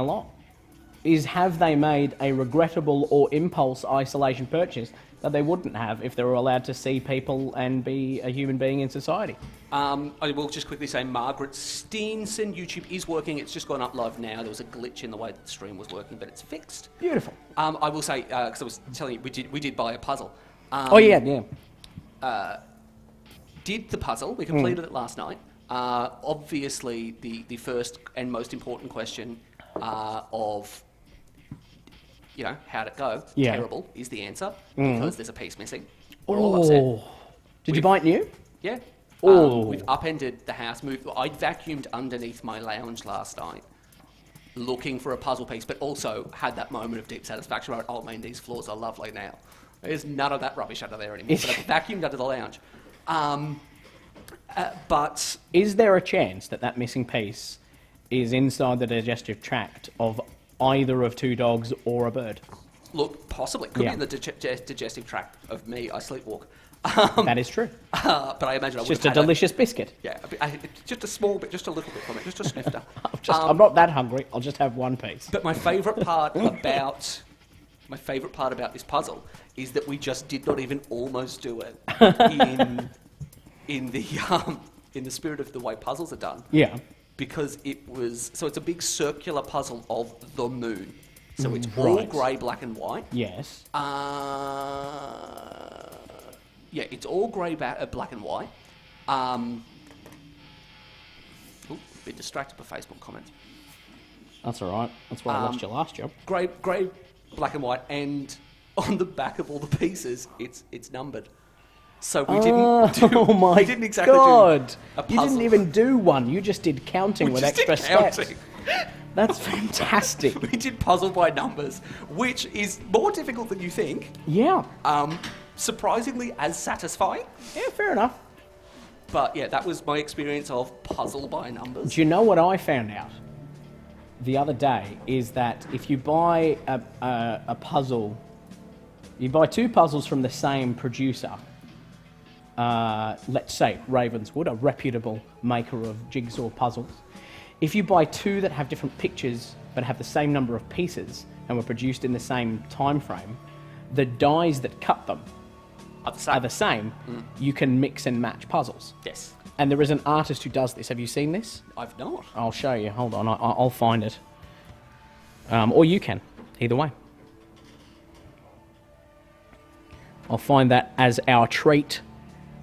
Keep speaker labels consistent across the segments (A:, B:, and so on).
A: lot is, have they made a regrettable or impulse isolation purchase that they wouldn't have if they were allowed to see people and be a human being in society?
B: I will just quickly say Margaret Steenson, YouTube is working. It's just gone up live now. There was a glitch in the way that the stream was working, but it's fixed.
A: Beautiful.
B: I will say, because I was telling you, we did buy a puzzle. Did the puzzle. We completed it last night. Obviously, the first and most important question of, how'd it go?
A: Yeah.
B: Terrible is the answer, because there's a piece missing. We're all upset.
A: Did you buy it new?
B: Yeah. We've upended the house. I vacuumed underneath my lounge last night, looking for a puzzle piece, but also had that moment of deep satisfaction where, oh man, these floors are lovely now. There's none of that rubbish under there anymore. But I vacuumed under the lounge. But
A: is there a chance that missing piece is inside the digestive tract of either of two dogs or a bird?
B: Look, possibly. Could be in the digestive tract of me. I sleepwalk.
A: That is true.
B: But I imagine
A: it's just a delicious biscuit.
B: Yeah, just a small bit, just a little bit from it, just a snifter.
A: I'm not that hungry. I'll just have one piece.
B: But my favourite part about this puzzle is that we just did not even almost do it in the spirit of the way puzzles are done.
A: Yeah.
B: Because it's a big circular puzzle of the moon. So it's all grey, black and white.
A: Yes.
B: Yeah, it's all grey, black and white. Bit distracted by Facebook comments.
A: That's all right. That's why I lost your last job.
B: Grey, black and white, and on the back of all the pieces, it's numbered. So we didn't exactly do a puzzle.
A: You didn't even do one. You just did counting with extra steps. That's fantastic.
B: We did puzzle by numbers, which is more difficult than you think.
A: Yeah.
B: Surprisingly as satisfying.
A: Yeah, fair enough.
B: But yeah, that was my experience of puzzle by numbers.
A: Do you know what I found out the other day is that if you buy a puzzle, you buy two puzzles from the same producer, let's say Ravenswood, a reputable maker of jigsaw puzzles. If you buy two that have different pictures but have the same number of pieces and were produced in the same time frame, the dies that cut them are the same. You can mix and match puzzles.
B: Yes.
A: And there is an artist who does this. Have you seen this?
B: I've not.
A: I'll show you. Hold on. I'll find it. Or you can. Either way. I'll find that as our treat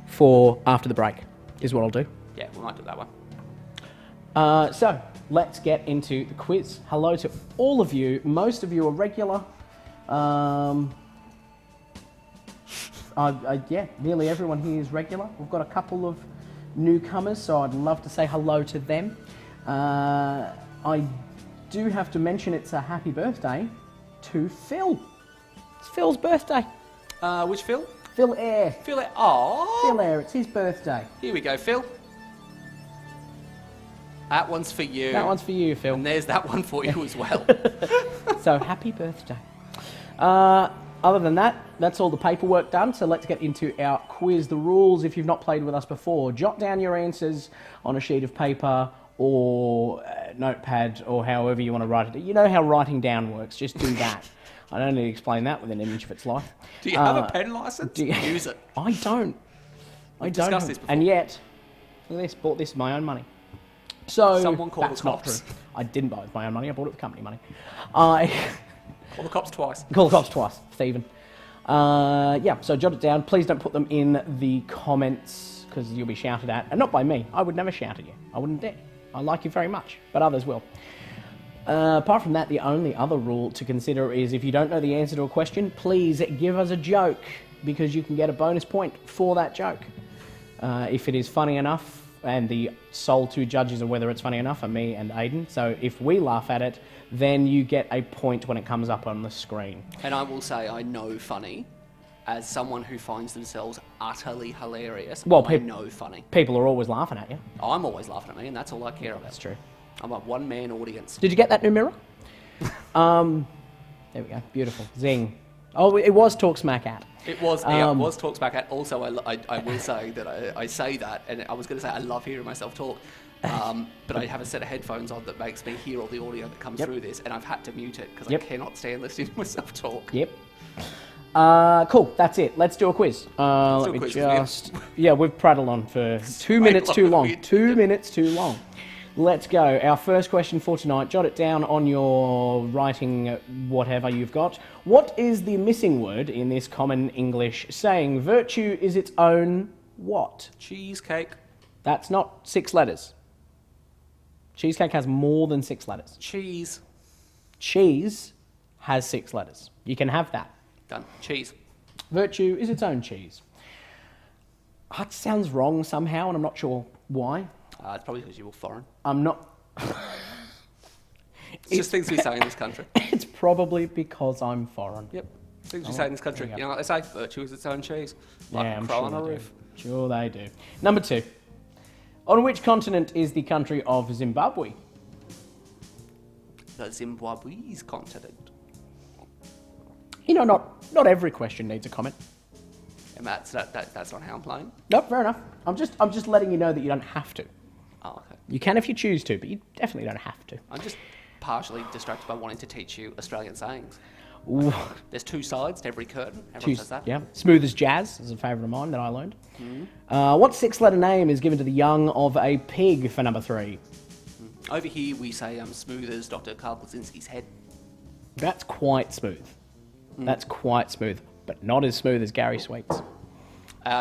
A: for after the break, is what I'll do.
B: Yeah, we might do that one.
A: So, let's get into the quiz. Hello to all of you. Most of you are regular. Yeah, nearly everyone here is regular. We've got a couple of newcomers, so I'd love to say hello to them. I do have to mention it's a happy birthday to Phil. It's Phil's birthday.
B: Which Phil?
A: Phil Air.
B: Phil Air. Aww.
A: Phil Air, it's his birthday.
B: Here we go, Phil. That one's for you.
A: That one's for you, Phil.
B: And there's that one for you as well.
A: So, happy birthday. Other than that, that's all the paperwork done, so let's get into our quiz. The rules, if you've not played with us before, jot down your answers on a sheet of paper or notepad or however you want to write it. You know how writing down works, just do that. I don't need to explain that with an image of its life.
B: Do you have a pen license? Use it.
A: I don't.
B: We've discussed this before.
A: And yet, look at this, bought this with my own money. So,
B: someone called
A: that's
B: the cops.
A: Not true. I didn't buy it with my own money, I bought it with company money.
B: Call the cops twice.
A: Call the cops twice, thieving. Yeah, so jot it down. Please don't put them in the comments because you'll be shouted at. And not by me. I would never shout at you. I wouldn't dare. I like you very much, but others will. Apart from that, the only other rule to consider is if you don't know the answer to a question, please give us a joke because you can get a bonus point for that joke. If it is funny enough, and the sole two judges of whether it's funny enough are me and Aiden. So if we laugh at it, then you get a point when it comes up on the screen.
B: And I will say I know funny as someone who finds themselves utterly hilarious.
A: Well,
B: I know funny.
A: People are always laughing at you.
B: I'm always laughing at me, and that's all I care about.
A: That's true.
B: I'm a one-man audience.
A: Did you get that new mirror? There we go. Beautiful. Zing. Oh, it was Talk Smack at.
B: It was Talk Smack at. Also, I will say that I say that, and I was going to say I love hearing myself talk. But I have a set of headphones on that makes me hear all the audio that comes through this, and I've had to mute it because I cannot stand listening to myself talk.
A: Yep. Cool, that's it. Let's do a quiz. Let me just... Yeah, we've prattled on for 2 minutes too long. 2 minutes too long. Let's go. Our first question for tonight. Jot it down on your writing, whatever you've got. What is the missing word in this common English saying? Virtue is its own what?
B: Cheesecake.
A: That's not 6 letters. Cheesecake has more than 6 letters.
B: Cheese.
A: Cheese has 6 letters. You can have that.
B: Done. Cheese.
A: Virtue is its own cheese. That sounds wrong somehow, and I'm not sure why.
B: It's probably because you were foreign.
A: I'm not...
B: It's just things we say in this country.
A: It's probably because I'm foreign.
B: Yep. Things we say in this country. You know what they say? Virtue is its own cheese. Like
A: yeah, I'm
B: crow
A: sure
B: on a
A: they
B: roof.
A: do. Sure they do. Number 2. On which continent is the country of Zimbabwe?
B: The Zimbabwe's continent.
A: You know, not every question needs a comment.
B: And that's not how I'm playing?
A: Nope, fair enough. I'm just letting you know that you don't have to.
B: Oh, okay.
A: You can if you choose to, but you definitely don't have to.
B: I'm just partially distracted by wanting to teach you Australian sayings.
A: Ooh.
B: There's 2 sides to every curtain. Everyone says that.
A: Yeah. Smooth as jazz is a favourite of mine that I learned. What 6-letter name is given to the young of a pig for number 3?
B: Over here we say smooth as Dr. Karl Klaczynski's head.
A: That's quite smooth. That's quite smooth, but not as smooth as Gary Sweet's.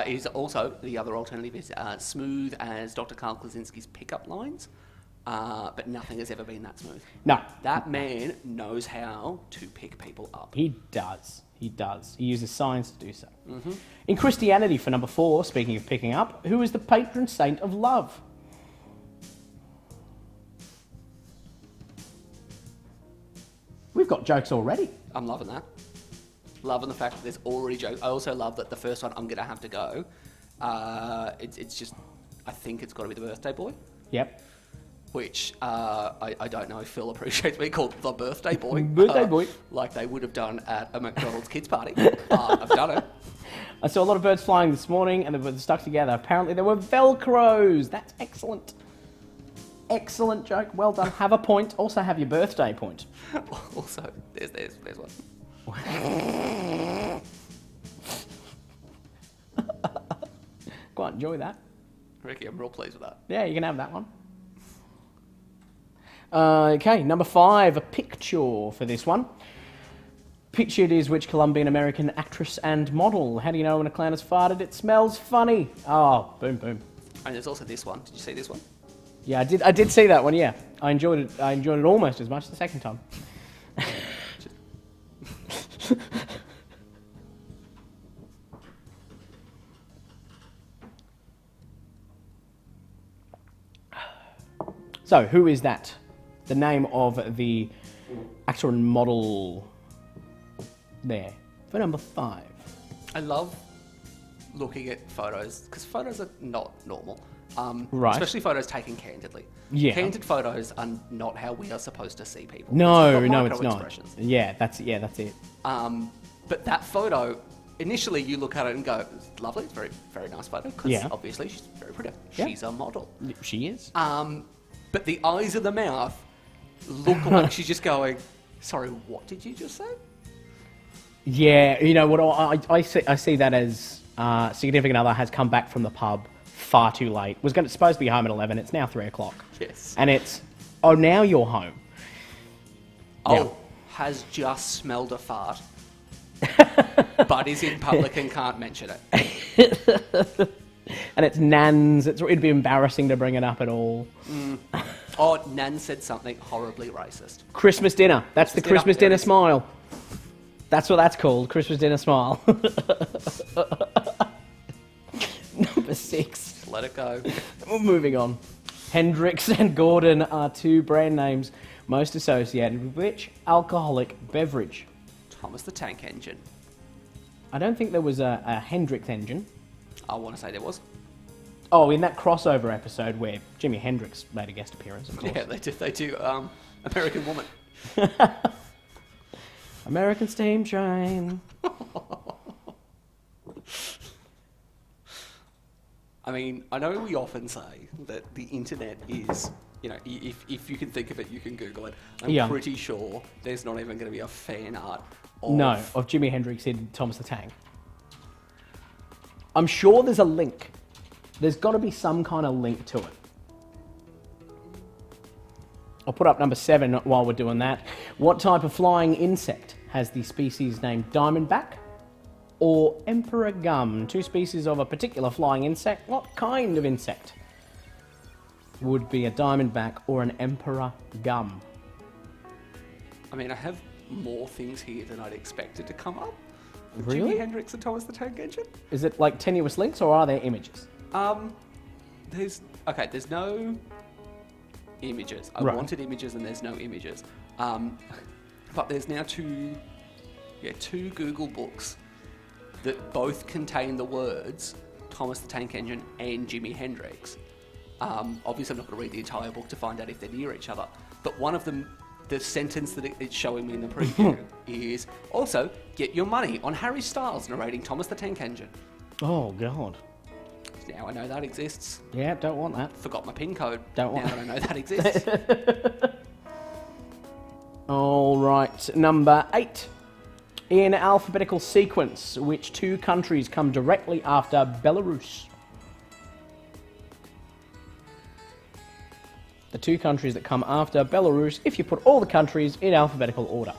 B: Is also, the other alternative is smooth as Dr. Karl Klaczynski's pickup lines, but nothing has ever been that smooth.
A: No.
B: That man knows how to pick people up.
A: He does. He does. He uses science to do so. In Christianity, for number 4, speaking of picking up, who is the patron saint of love? We've got jokes already.
B: I'm loving that. Loving the fact that there's already jokes. I also love that the first one I'm going to have to go. It's just, I think it's got to be the birthday boy.
A: Yep.
B: Which I don't know if Phil appreciates being called the birthday boy.
A: Birthday boy.
B: Like they would have done at a McDonald's kids party. I've done it.
A: I saw a lot of birds flying this morning and they were stuck together. Apparently they were Velcros. That's excellent. Excellent joke. Well done. Have a point. Also have your birthday point.
B: Also, there's one.
A: Quite enjoy that.
B: Ricky, I'm real pleased with that.
A: Yeah, you can have that one. Okay, number 5, a picture for this one. Pictured is which Colombian American actress and model? How do you know when a clown has farted? It smells funny. Oh, boom, boom.
B: And there's also this one. Did you see this one?
A: Yeah, I did see that one, yeah. I enjoyed it. I enjoyed it almost as much the second time. So, who is that? The name of the actor and model there for number 5.
B: I love looking at photos because photos are not normal.
A: Right.
B: Especially photos taken candidly.
A: Yeah.
B: Candid photos are not how we are supposed to see people.
A: No,
B: It's
A: no, it's not.
B: micro-expressions.
A: Yeah, that's it.
B: But that photo, initially you look at it and go, it's lovely, it's a very, very nice photo because obviously she's very pretty.
A: Yeah.
B: She's a model.
A: She is.
B: But the eyes of the mouth look like she's just going, sorry, what did you just say?
A: Yeah, you know what? I see that as significant other has come back from the pub far too late. Was supposed to be home at 11. It's now 3 o'clock.
B: Yes.
A: And it's now you're home.
B: Oh, has just smelled a fart, but is in public and can't mention it.
A: And it's Nan's. It'd be embarrassing to bring it up at all.
B: Oh, Nan said something horribly racist.
A: Christmas dinner. That's the Christmas dinner
B: Yes.
A: smile. That's what that's called. Christmas dinner smile. Number 6.
B: Let it go.
A: Moving on. Hendricks and Gordon are 2 brand names most associated with which alcoholic beverage?
B: Thomas the Tank Engine.
A: I don't think there was a Hendricks engine.
B: I want to say there was.
A: Oh, in that crossover episode where Jimi Hendrix made a guest appearance, of course.
B: Yeah, they do. American Woman.
A: American Steam
B: I mean, I know we often say that the internet is, if you can think of it, you can Google it. I'm pretty sure there's not even going to be a fan art of...
A: No, of Jimi Hendrix in Thomas the Tank. I'm sure there's a link. There's got to be some kind of link to it. I'll put up number 7 while we're doing that. What type of flying insect has the species named diamondback or emperor gum? 2 species of a particular flying insect. What kind of insect would be a diamondback or an emperor gum?
B: I mean, I have more things here than I'd expected to come up.
A: Really?
B: Jimi Hendrix and Thomas the Tank Engine?
A: Is it like tenuous links or are there images?
B: There's no images. I wanted images and there's no images. But there's now two Google books that both contain the words Thomas the Tank Engine and Jimi Hendrix. Obviously I'm not going to read the entire book to find out if they're near each other, but one of them, the sentence that it's showing me in the preview is, also, get your money on Harry Styles narrating Thomas the Tank Engine.
A: Oh, God.
B: Now I know that exists.
A: Yeah, don't want that.
B: Forgot my PIN code.
A: Don't want
B: now that I know that exists.
A: All right, number 8. In alphabetical sequence, which 2 countries come directly after Belarus? The 2 countries that come after Belarus, if you put all the countries in alphabetical order.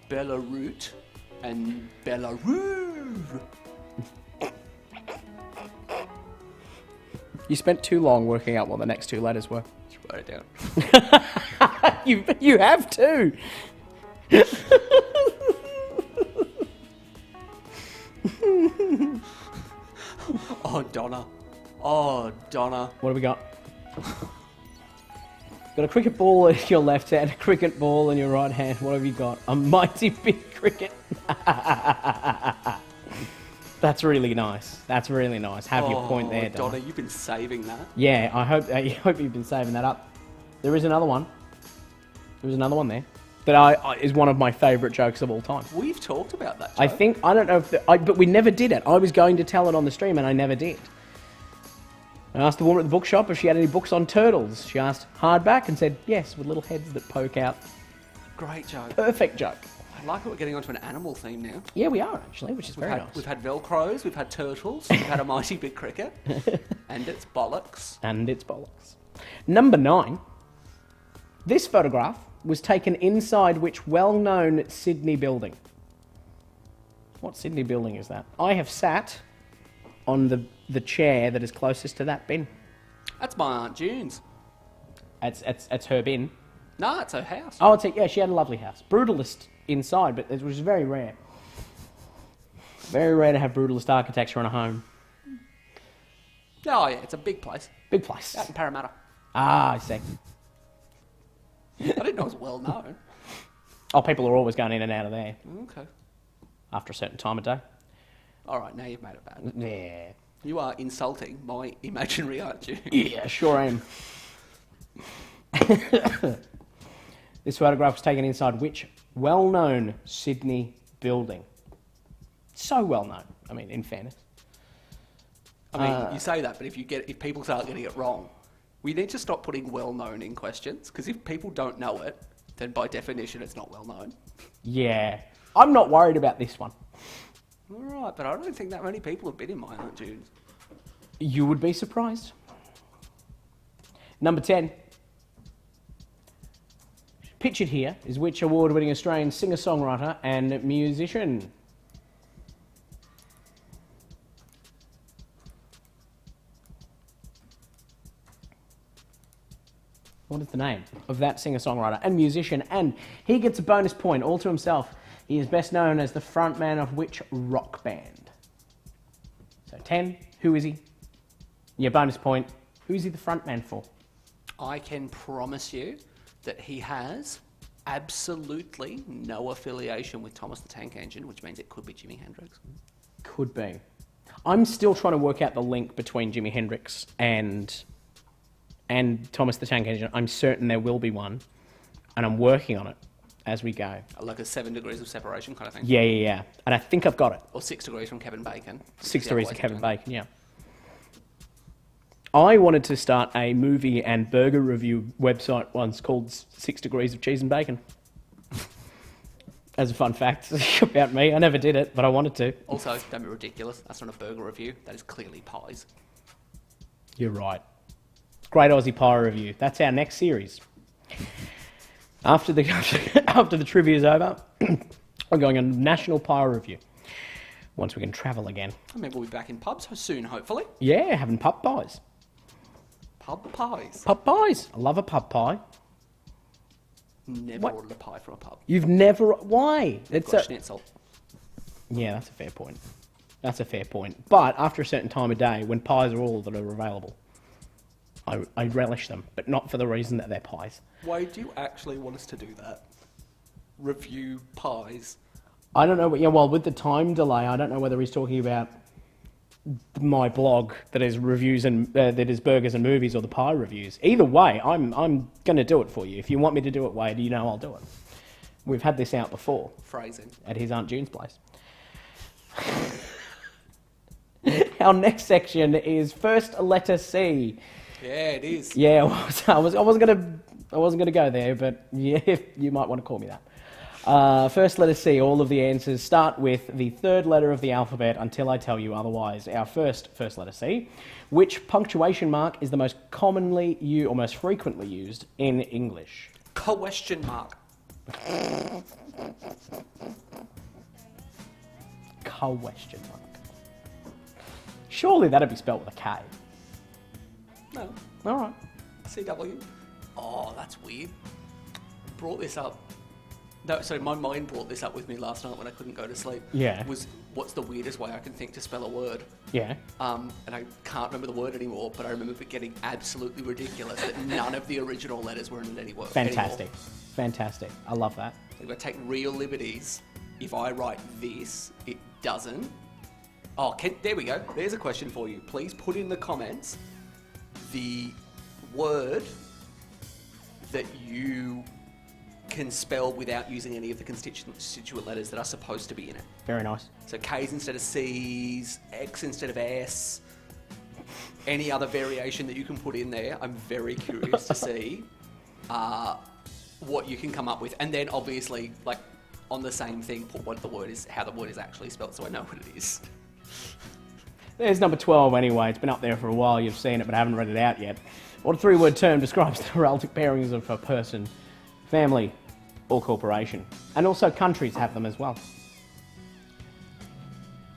B: Belarus and Belarus.
A: You spent too long working out what the next 2 letters were.
B: Just write it down.
A: You have too.
B: Oh, Donna. Oh, Donna.
A: What have we got? Got a cricket ball in your left hand, a cricket ball in your right hand. What have you got? A mighty big cricket. That's really nice. That's really nice. Have your point there,
B: Donna. You've been saving that.
A: Yeah, I hope you've been saving that up. There is another one. There's another one there that is one of my favourite jokes of all time.
B: We've talked about that joke.
A: I don't know if... but we never did it. I was going to tell it on the stream and I never did. I asked the woman at the bookshop if she had any books on turtles. She asked hardback and said yes, with little heads that poke out.
B: Great joke.
A: Perfect joke.
B: I like that we're getting onto an animal theme now.
A: Yeah, we are actually, which is very nice.
B: We've had Velcros, we've had turtles, we've had a mighty big cricket, and it's bollocks.
A: And it's bollocks. Number 9. This photograph was taken inside which well-known Sydney building? What Sydney building is that? I have sat on the chair that is closest to that bin.
B: That's my Aunt June's.
A: It's her bin.
B: No, it's her house.
A: Oh, yeah, she had a lovely house. Brutalist inside, but it was very rare. Very rare to have brutalist architecture on a home.
B: Oh, yeah, it's a big place.
A: Big place.
B: Out in Parramatta.
A: Ah, I see.
B: I didn't know it was well known.
A: Oh, people are always going in and out of there.
B: Okay.
A: After a certain time of day.
B: All right, now you've made it bad.
A: Yeah.
B: You are insulting my imaginary Aunt June.
A: Yeah, sure am. This photograph was taken inside which well-known Sydney building? So well known. I mean, in fairness.
B: I mean, you say that, but if people start getting it wrong, we need to stop putting well-known in questions, because if people don't know it, then by definition it's not well-known.
A: Yeah. I'm not worried about this one.
B: All right, but I don't think that many people have been in my Aunt June's.
A: You would be surprised. Number 10. Pictured here is which award-winning Australian singer-songwriter and musician? What is the name of that singer-songwriter and musician? And he gets a bonus point all to himself. He is best known as the frontman of which rock band? So 10, who is he? Yeah, bonus point. Who is he the frontman for?
B: I can promise you that he has absolutely no affiliation with Thomas the Tank Engine, which means it could be Jimi Hendrix.
A: Could be. I'm still trying to work out the link between Jimi Hendrix and Thomas the Tank Engine. I'm certain there will be one, and I'm working on it. as we go.
B: Like a 7 degrees of separation kind of thing.
A: Yeah. And I think I've got it.
B: Or 6 degrees from Kevin Bacon.
A: 6 degrees of Kevin Bacon, yeah. I wanted to start a movie and burger review website once called 6 Degrees of Cheese and Bacon. As a fun fact about me, I never did it, but I wanted to.
B: Also, don't be ridiculous. That's not a burger review. That is clearly pies.
A: You're right. Great Aussie Pie Review. That's our next series. After the trivia is over, we're going on National Pie Review. Once we can travel again.
B: I mean, we'll be back in pubs soon, hopefully.
A: Yeah, having pub pies.
B: Pub pies?
A: Pub pies. I love a pub pie.
B: Never ordered a pie from a pub.
A: You've never... Why?
B: It's a schnitzel.
A: Yeah, that's a fair point. That's a fair point. But after a certain time of day, when pies are all that are available, I relish them, but not for the reason that they're pies.
B: Why do you actually want us to do that? Review pies?
A: I don't know. Yeah, well, with the time delay, I don't know whether he's talking about my blog that is reviews and that is burgers and movies, or the pie reviews. Either way, I'm going to do it for you. If you want me to do it, Wade, you know I'll do it. We've had this out before.
B: Phrasing.
A: At his Aunt June's place. Our next section is first letter C.
B: Yeah, it is.
A: Yeah, I wasn't gonna go there, but yeah, you might want to call me that. First letter C. All of the answers start with the third letter of the alphabet until I tell you otherwise. Our first letter C. Which punctuation mark is the most commonly used or most frequently used in English?
B: Question mark.
A: Question mark. Surely that'd be spelled with a K.
B: No.
A: All right.
B: CW. Oh, that's weird. Brought this up. No, sorry, my mind brought this up with me last night when I couldn't go to sleep.
A: Yeah.
B: Was what's the weirdest way I can think to spell a word?
A: Yeah.
B: And I can't remember the word anymore, but I remember it getting absolutely ridiculous that none of the original letters were in any word.
A: Fantastic.
B: Anymore.
A: Fantastic. I love that.
B: I'm going to take real liberties. If I write this, it doesn't. Oh, there we go. There's a question for you. Please put in the comments the word that you can spell without using any of the constituent letters that are supposed to be in it.
A: Very nice.
B: So K's instead of C's, X instead of S, any other variation that you can put in there. I'm very curious to see what you can come up with. And then obviously, like, on the same thing, put what the word is, how the word is actually spelled, so I know what it is.
A: There's number 12 anyway. It's been up there for a while. You've seen it, but I haven't read it out yet. What three-word term describes the heraldic bearings of a person, family, or corporation? And also countries have them as well.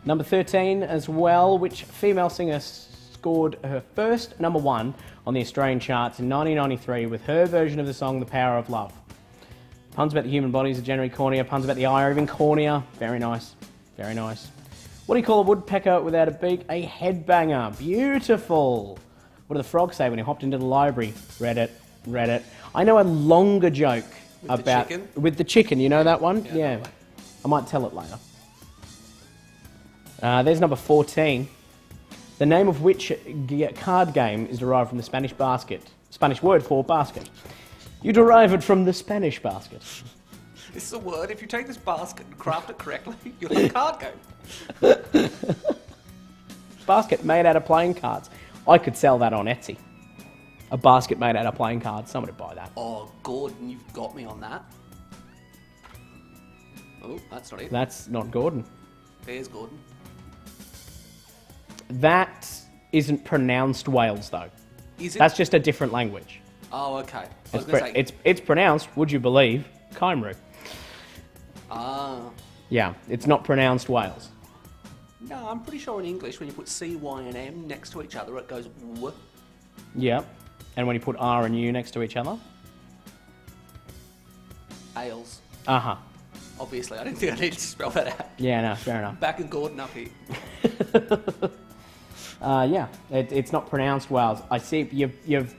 A: Number 13 as well. Which female singer scored her first number 1 on the Australian charts in 1993 with her version of the song The Power of Love? Puns about the human body is generally cornier. Puns about the eye are even cornier. Very nice. Very nice. What do you call a woodpecker without a beak? A headbanger. Beautiful. What did the frog say when he hopped into the library? Read it. Read it. I know a longer joke about...
B: the chicken?
A: With the chicken. You know that one?
B: Yeah.
A: I might tell it later. There's number 14. The name of which card game is derived from the Spanish word for basket. You derive it from the Spanish basket.
B: This is a word. If you take this basket and craft it correctly, you'll have a card game.
A: Basket made out of playing cards. I could sell that on Etsy. A basket made out of playing cards. Someone would buy that.
B: Oh, Gordon, you've got me on that. Oh, that's not it.
A: That's not Gordon.
B: There's Gordon.
A: That isn't pronounced Wales, though.
B: Is it?
A: That's just a different language.
B: Oh, okay. I was gonna say...
A: It's pronounced, would you believe, Kymru.
B: Ah.
A: Yeah, it's not pronounced Wales.
B: No, I'm pretty sure in English, when you put C, Y, and M next to each other, it goes W.
A: Yeah. And when you put R and U next to each other?
B: Ales.
A: Uh-huh.
B: Obviously, I didn't think I needed to spell that out.
A: Yeah, no, fair enough.
B: Back and Gordon up here.
A: Yeah, it's not pronounced Wales. I see you've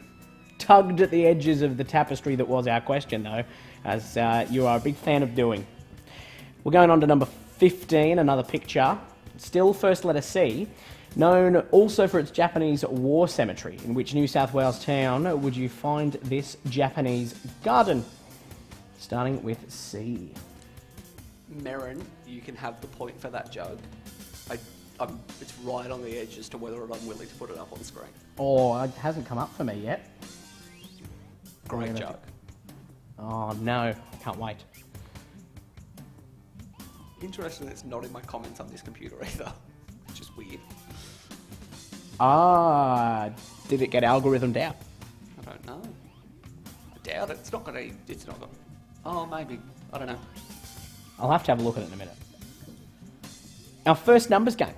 A: tugged at the edges of the tapestry that was our question, though, as you are a big fan of doing. We're going on to number 15, another picture. Still first letter C. Known also for its Japanese war cemetery. In which New South Wales town would you find this Japanese garden? starting with C.
B: Merrin, you can have the point for that joke. It's right on the edge as to whether or not I'm willing to put it up on screen.
A: Oh, it hasn't come up for me yet.
B: Great joke.
A: Oh, no. I can't wait.
B: Interesting, it's not in my comments on this computer either, which is weird.
A: Did it get algorithmed out?
B: I don't know. I doubt it. It's not going to... Oh, maybe. I don't know.
A: I'll have to have a look at it in a minute. Our first numbers game.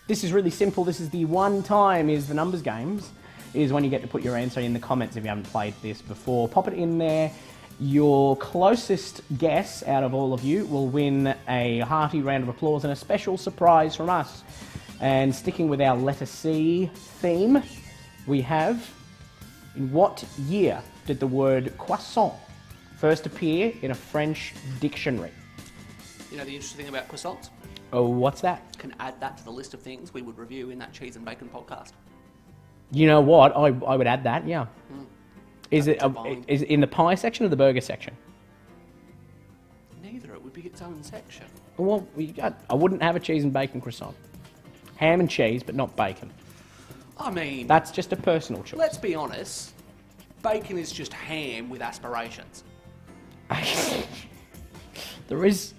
A: This is really simple. This is the one time is the numbers games, is when you get to put your answer in the comments if you haven't played this before. Pop it in there. Your closest guess out of all of you will win a hearty round of applause and a special surprise from us. And sticking with our letter C theme, we have, in what year did the word croissant first appear in a French dictionary?
B: You know the interesting thing about croissants?
A: Oh, what's that?
B: Can add that to the list of things we would review in that cheese and bacon podcast.
A: You know what? I would add that, yeah. Is it in the pie section or the burger section?
B: Neither. It would be its own section.
A: Well, I wouldn't have a cheese and bacon croissant. Ham and cheese, but not bacon.
B: I mean...
A: That's just a personal choice.
B: Let's be honest. Bacon is just ham with aspirations.
A: There is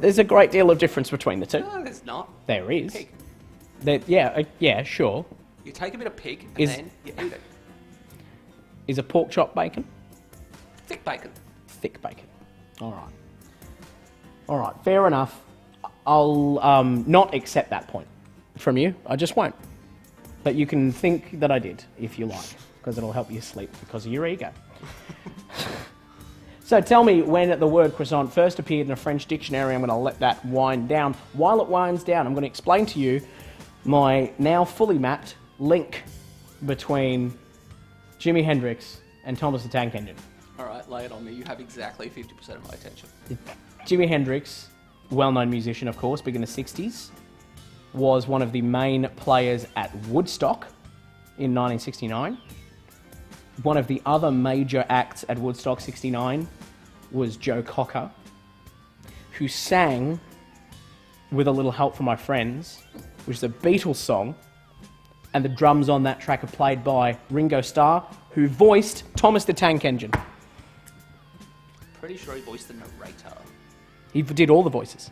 A: there's a great deal of difference between the two.
B: No, there's not.
A: There is.
B: Pig.
A: Yeah, sure.
B: You take a bit of pig and then you eat it.
A: Is a pork chop bacon?
B: Thick bacon.
A: Thick bacon. All right, fair enough. I'll not accept that point from you. I just won't. But you can think that I did, if you like, because it'll help you sleep because of your ego. So tell me when the word croissant first appeared in a French dictionary. I'm going to let that wind down. While it winds down, I'm going to explain to you my now fully mapped link between Jimi Hendrix and Thomas the Tank Engine.
B: All right, lay it on me. You have exactly 50% of my attention.
A: Jimi Hendrix, well-known musician, of course, big in the 60s, was one of the main players at Woodstock in 1969. One of the other major acts at Woodstock 69 was Joe Cocker, who sang With a Little Help from My Friends, which is a Beatles song, and the drums on that track are played by Ringo Starr, who voiced Thomas the Tank Engine.
B: Pretty sure he voiced the narrator.
A: He did all the voices.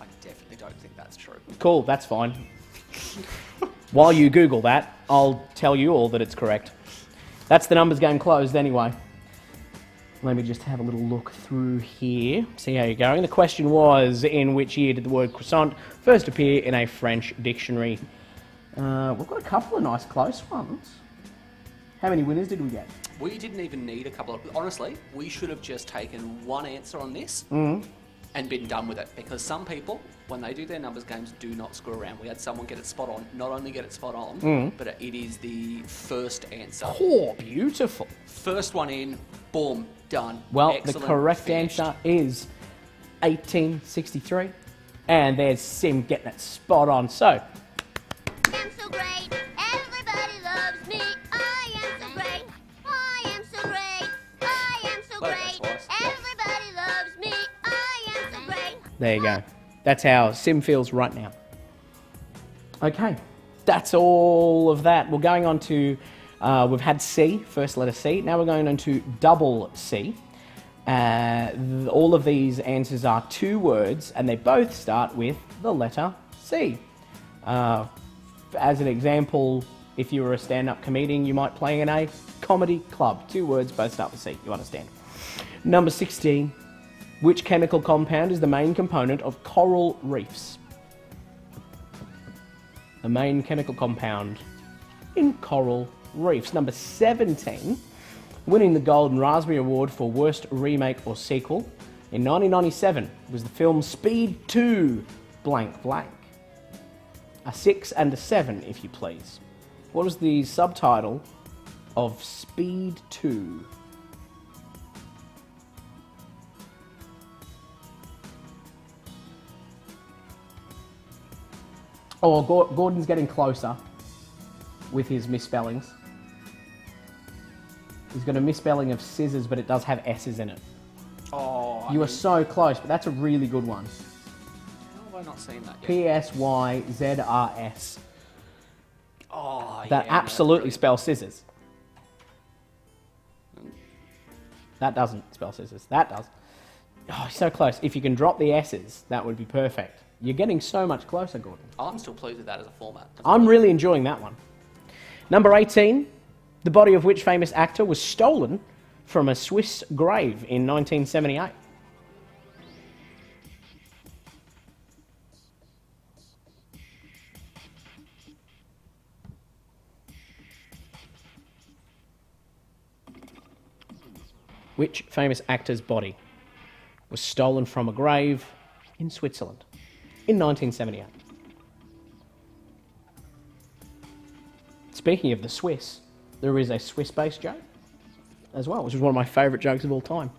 B: I definitely don't think that's true.
A: Cool, that's fine. While you Google that, I'll tell you all that it's correct. That's the numbers game closed anyway. Let me just have a little look through here, see how you're going. The question was, in which year did the word croissant first appear in a French dictionary? We've got a couple of nice close ones. How many winners did we get?
B: We didn't even need a couple of... Honestly, we should have just taken one answer on this and been done with it. Because some people, when they do their numbers games, do not screw around. We had someone get it spot on. Not only get it spot on, but it is the first answer.
A: Oh, beautiful.
B: First one in, boom, done.
A: Well,
B: excellent,
A: the correct
B: finished.
A: answer is 1863. And there's Sim getting it spot on. So...
C: I'm so great, everybody loves me. I am so great, I am so great, I am so great, everybody loves me. I am so great.
A: There you go. That's how Sim feels right now. Okay, that's all of that. We're going on to, we've had C, first letter C. Now we're going on to double C. All of these answers are 2 words, and they both start with the letter C. As an example, if you were a stand-up comedian, you might play in a comedy club. 2 words, both start with C, you understand. Number 16. Which chemical compound is the main component of coral reefs? The main chemical compound in coral reefs. Number 17. Winning the Golden Raspberry Award for Worst Remake or Sequel in 1997 was the film Speed 2, blank blank. A 6 and a 7, if you please. What was the subtitle of Speed 2? Oh, Gordon's getting closer with his misspellings. He's got a misspelling of scissors, but it does have S's in it.
B: Oh,
A: You are so close, but that's a really good one.
B: How have I not seen that yet?
A: P-S-Y-Z-R-S.
B: Oh, yeah.
A: That absolutely spells scissors. That doesn't spell scissors. That does. Oh, so close. If you can drop the S's, that would be perfect. You're getting so much closer, Gordon.
B: I'm still pleased with that as a format.
A: I'm really enjoying that one. Number 18. The body of which famous actor was stolen from a Swiss grave in 1978? Which famous actor's body was stolen from a grave in Switzerland in 1978? Speaking of the Swiss, there is a Swiss-based joke as well, which is one of my favourite jokes of all time.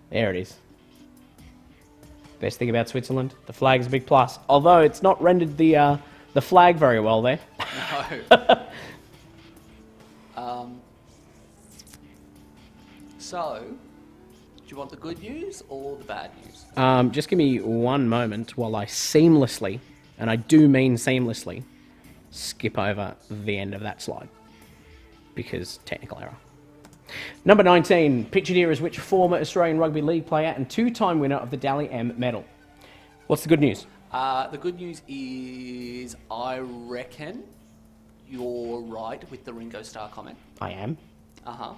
A: There it is. Best thing about Switzerland, the flag is a big plus. Although it's not rendered the flag very well there.
B: No. So, do you want the good news or the bad news?
A: Just give me one moment while I seamlessly, and I do mean seamlessly, skip over the end of that slide. Because technical error. Number 19, pictured here is which former Australian Rugby League player and two-time winner of the Dally M medal? What's the good news?
B: The good news is I reckon you're right with the Ringo Starr comment.
A: I am.
B: Uh-huh.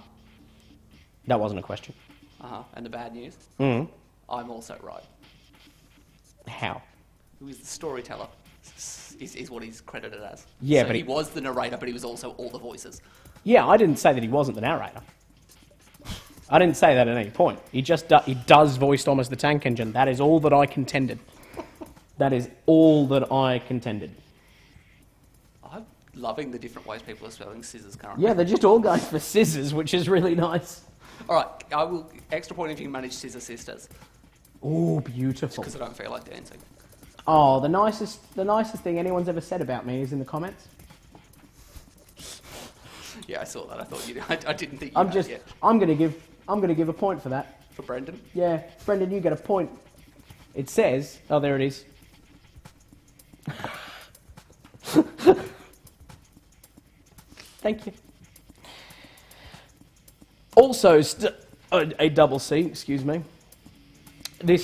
A: That wasn't a question.
B: Uh-huh. And the bad news?
A: Mm.
B: I'm also right.
A: How?
B: Who is the storyteller is what he's credited as.
A: Yeah,
B: so
A: but
B: he was the narrator, but he was also all the voices.
A: Yeah, I didn't say that he wasn't the narrator. I didn't say that at any point. He just he does voice Thomas the Tank Engine. That is all that I contended. That is all that I contended.
B: I'm loving the different ways people are spelling scissors currently.
A: Yeah, they're just all going for scissors, which is really nice.
B: All right, I will extra point if you can manage Scissor Sisters.
A: Oh, beautiful.
B: Because I don't feel like dancing.
A: Oh, the nicest thing anyone's ever said about me is in the comments.
B: Yeah, I saw that. I thought you. I didn't think you
A: I'm
B: had yet.
A: I'm gonna give a point for that.
B: For Brendan.
A: Yeah, Brendan, you get a point. It says, oh, there it is. Thank you. Also, a double C, excuse me. The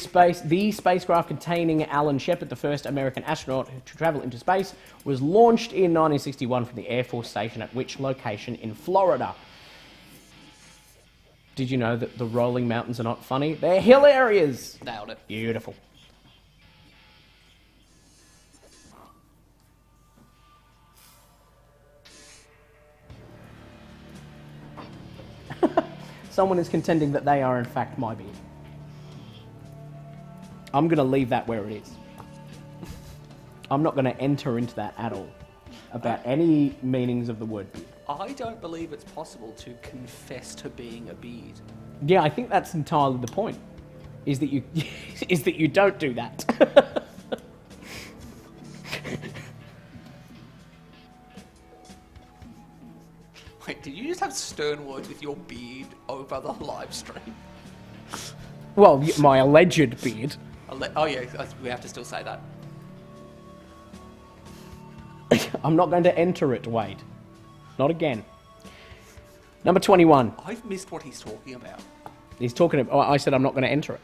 A: spacecraft containing Alan Shepard, the first American astronaut to travel into space, was launched in 1961 from the Air Force Station at which location in Florida? Did you know that the rolling mountains are not funny? They're hill areas!
B: Nailed it.
A: Beautiful. Someone is contending that they are in fact my beard. I'm going to leave that where it is. I'm not going to enter into that at all, about any meanings of the word beard.
B: I don't believe it's possible to confess to being a beard.
A: Yeah, I think that's entirely the point, is that you don't do that.
B: Wait, did you just have stern words with your beard over the live stream?
A: Well, my alleged beard.
B: Oh yeah, we have to still say that.
A: I'm not going to enter it, Wade. Not again. Number 21.
B: I've missed what he's talking about.
A: He's talking about... Oh, I said I'm not going to enter it.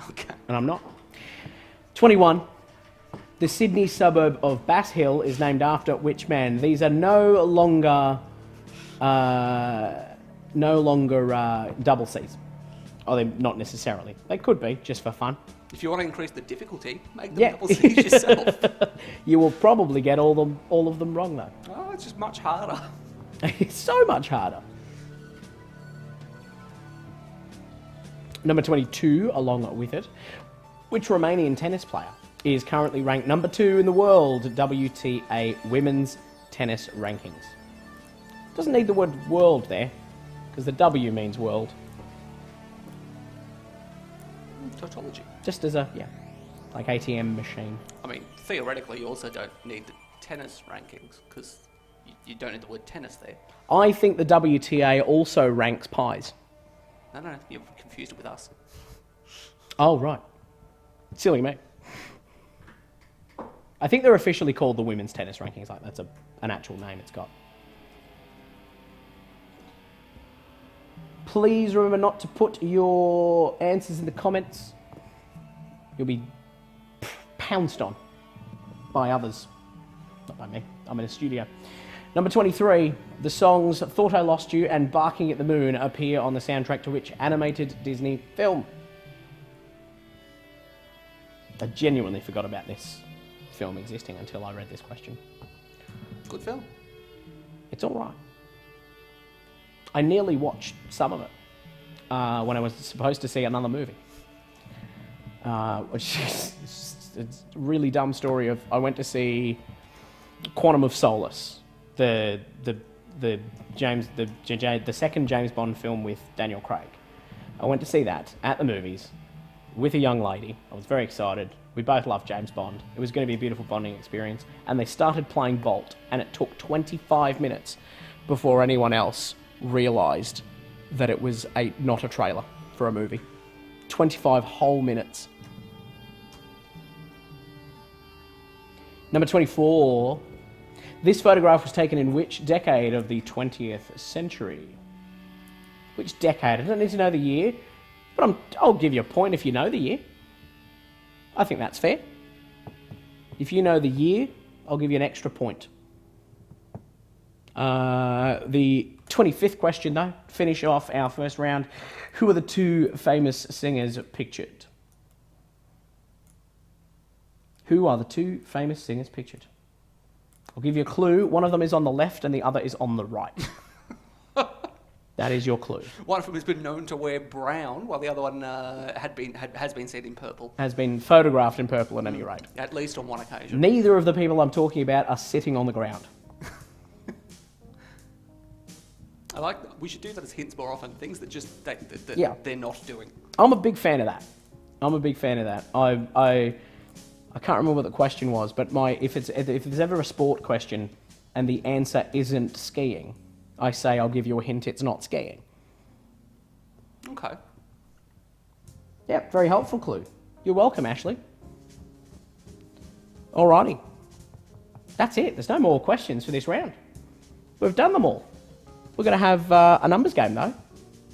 B: Okay.
A: And I'm not. 21. The Sydney suburb of Bass Hill is named after which man? These are no longer double C's. Oh, they're not necessarily. They could be, just for fun.
B: If you want to increase the difficulty, make them double C's yourself.
A: You will probably get all of them wrong, though.
B: Oh, it's just much harder.
A: It's so much harder. Number 22, along with it. Which Romanian tennis player is currently ranked number 2 in the world WTA women's tennis rankings? Doesn't need the word world there, because the W means world.
B: Tautology.
A: Just as a, yeah. like ATM machine.
B: I mean, theoretically, you also don't need the tennis rankings because you don't need the word tennis there.
A: I think the WTA also ranks pies.
B: No, you've confused it with us.
A: Oh, right. Silly me. I think they're officially called the women's tennis rankings. Like that's an actual name it's got. Please remember not to put your answers in the comments. You'll be pounced on by others. Not by me. I'm in a studio. Number 23. The songs Thought I Lost You and Barking at the Moon appear on the soundtrack to which animated Disney film? I genuinely forgot about this film existing until I read this question.
B: Good film.
A: It's all right. I nearly watched some of it when I was supposed to see another movie. Which is a really dumb story of I went to see Quantum of Solace, the second James Bond film with Daniel Craig. I went to see that at the movies with a young lady. I was very excited. We both loved James Bond. It was going to be a beautiful bonding experience. And they started playing Bolt, and it took 25 minutes before anyone else realised that it was not a trailer for a movie. 25 whole minutes. Number 24. This photograph was taken in which decade of the 20th century? Which decade? I don't need to know the year, but I'll give you a point if you know the year. I think that's fair. If you know the year, I'll give you an extra point. The 25th question, though, to finish off our first round. Who are the two famous singers pictured? Who are the two famous singers pictured? I'll give you a clue. One of them is on the left and the other is on the right. That is your clue.
B: One of them has been known to wear brown, while the other one has been seen in purple.
A: Has been photographed in purple at any rate.
B: At least on one occasion.
A: Neither of the people I'm talking about are sitting on the ground.
B: We should do that as hints more often. Things that just they're not doing.
A: I'm a big fan of that. I can't remember what the question was, but if there's ever a sport question and the answer isn't skiing, I say I'll give you a hint. It's not skiing.
B: Okay.
A: Yeah, very helpful clue. You're welcome, Ashley. Alrighty. That's it. There's no more questions for this round. We've done them all. We're going to have a numbers game, though,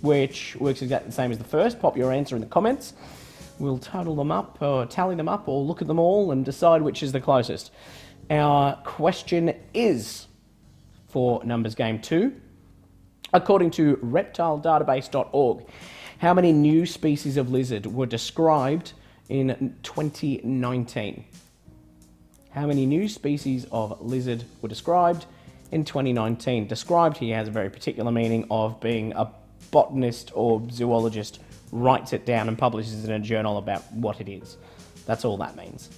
A: which works exactly the same as the first. Pop your answer in the comments. We'll total them up, or tally them up, or look at them all and decide which is the closest. Our question is, for numbers game 2, according to reptiledatabase.org, how many new species of lizard were described in 2019? How many new species of lizard were described in 2019? Described here has a very particular meaning of being a botanist or zoologist writes it down and publishes it in a journal about what it is. That's all that means.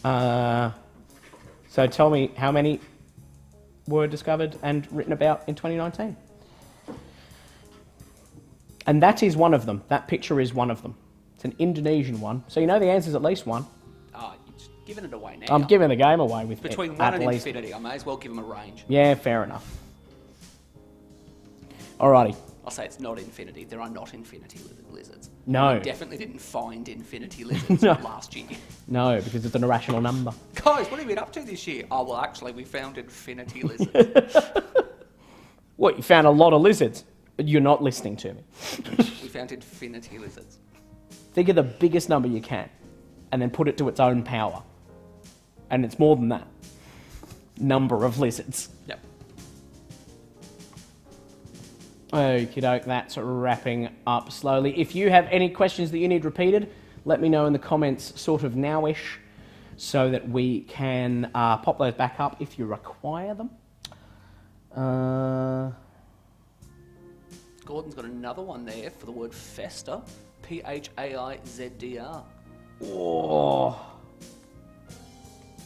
A: So tell me how many were discovered and written about in 2019. And that is one of them. That picture is one of them. It's an Indonesian one. So you know the answer's at least one.
B: Oh, you're just giving it away now.
A: I'm giving the game away with
B: Between
A: it,
B: 1 and
A: least.
B: infinity, I may as well give them a range.
A: Yeah, fair enough. Alrighty.
B: I'll say it's not infinity. There are not infinity lizards.
A: No.
B: We definitely didn't find infinity lizards last year.
A: No, because it's an irrational number.
B: Guys, what have you been up to this year? Oh, well, actually, we found infinity lizards.
A: What, you found a lot of lizards? You're not listening to me.
B: We found infinity lizards.
A: Think of the biggest number you can, and then put it to its own power. And it's more than that. Number of lizards.
B: Yep.
A: Okie doke, that's wrapping up slowly. If you have any questions that you need repeated, let me know in the comments sort of now-ish so that we can pop those back up if you require them.
B: Gordon's got another one there for the word fester. P-H-A-I-Z-D-R.
A: Oh,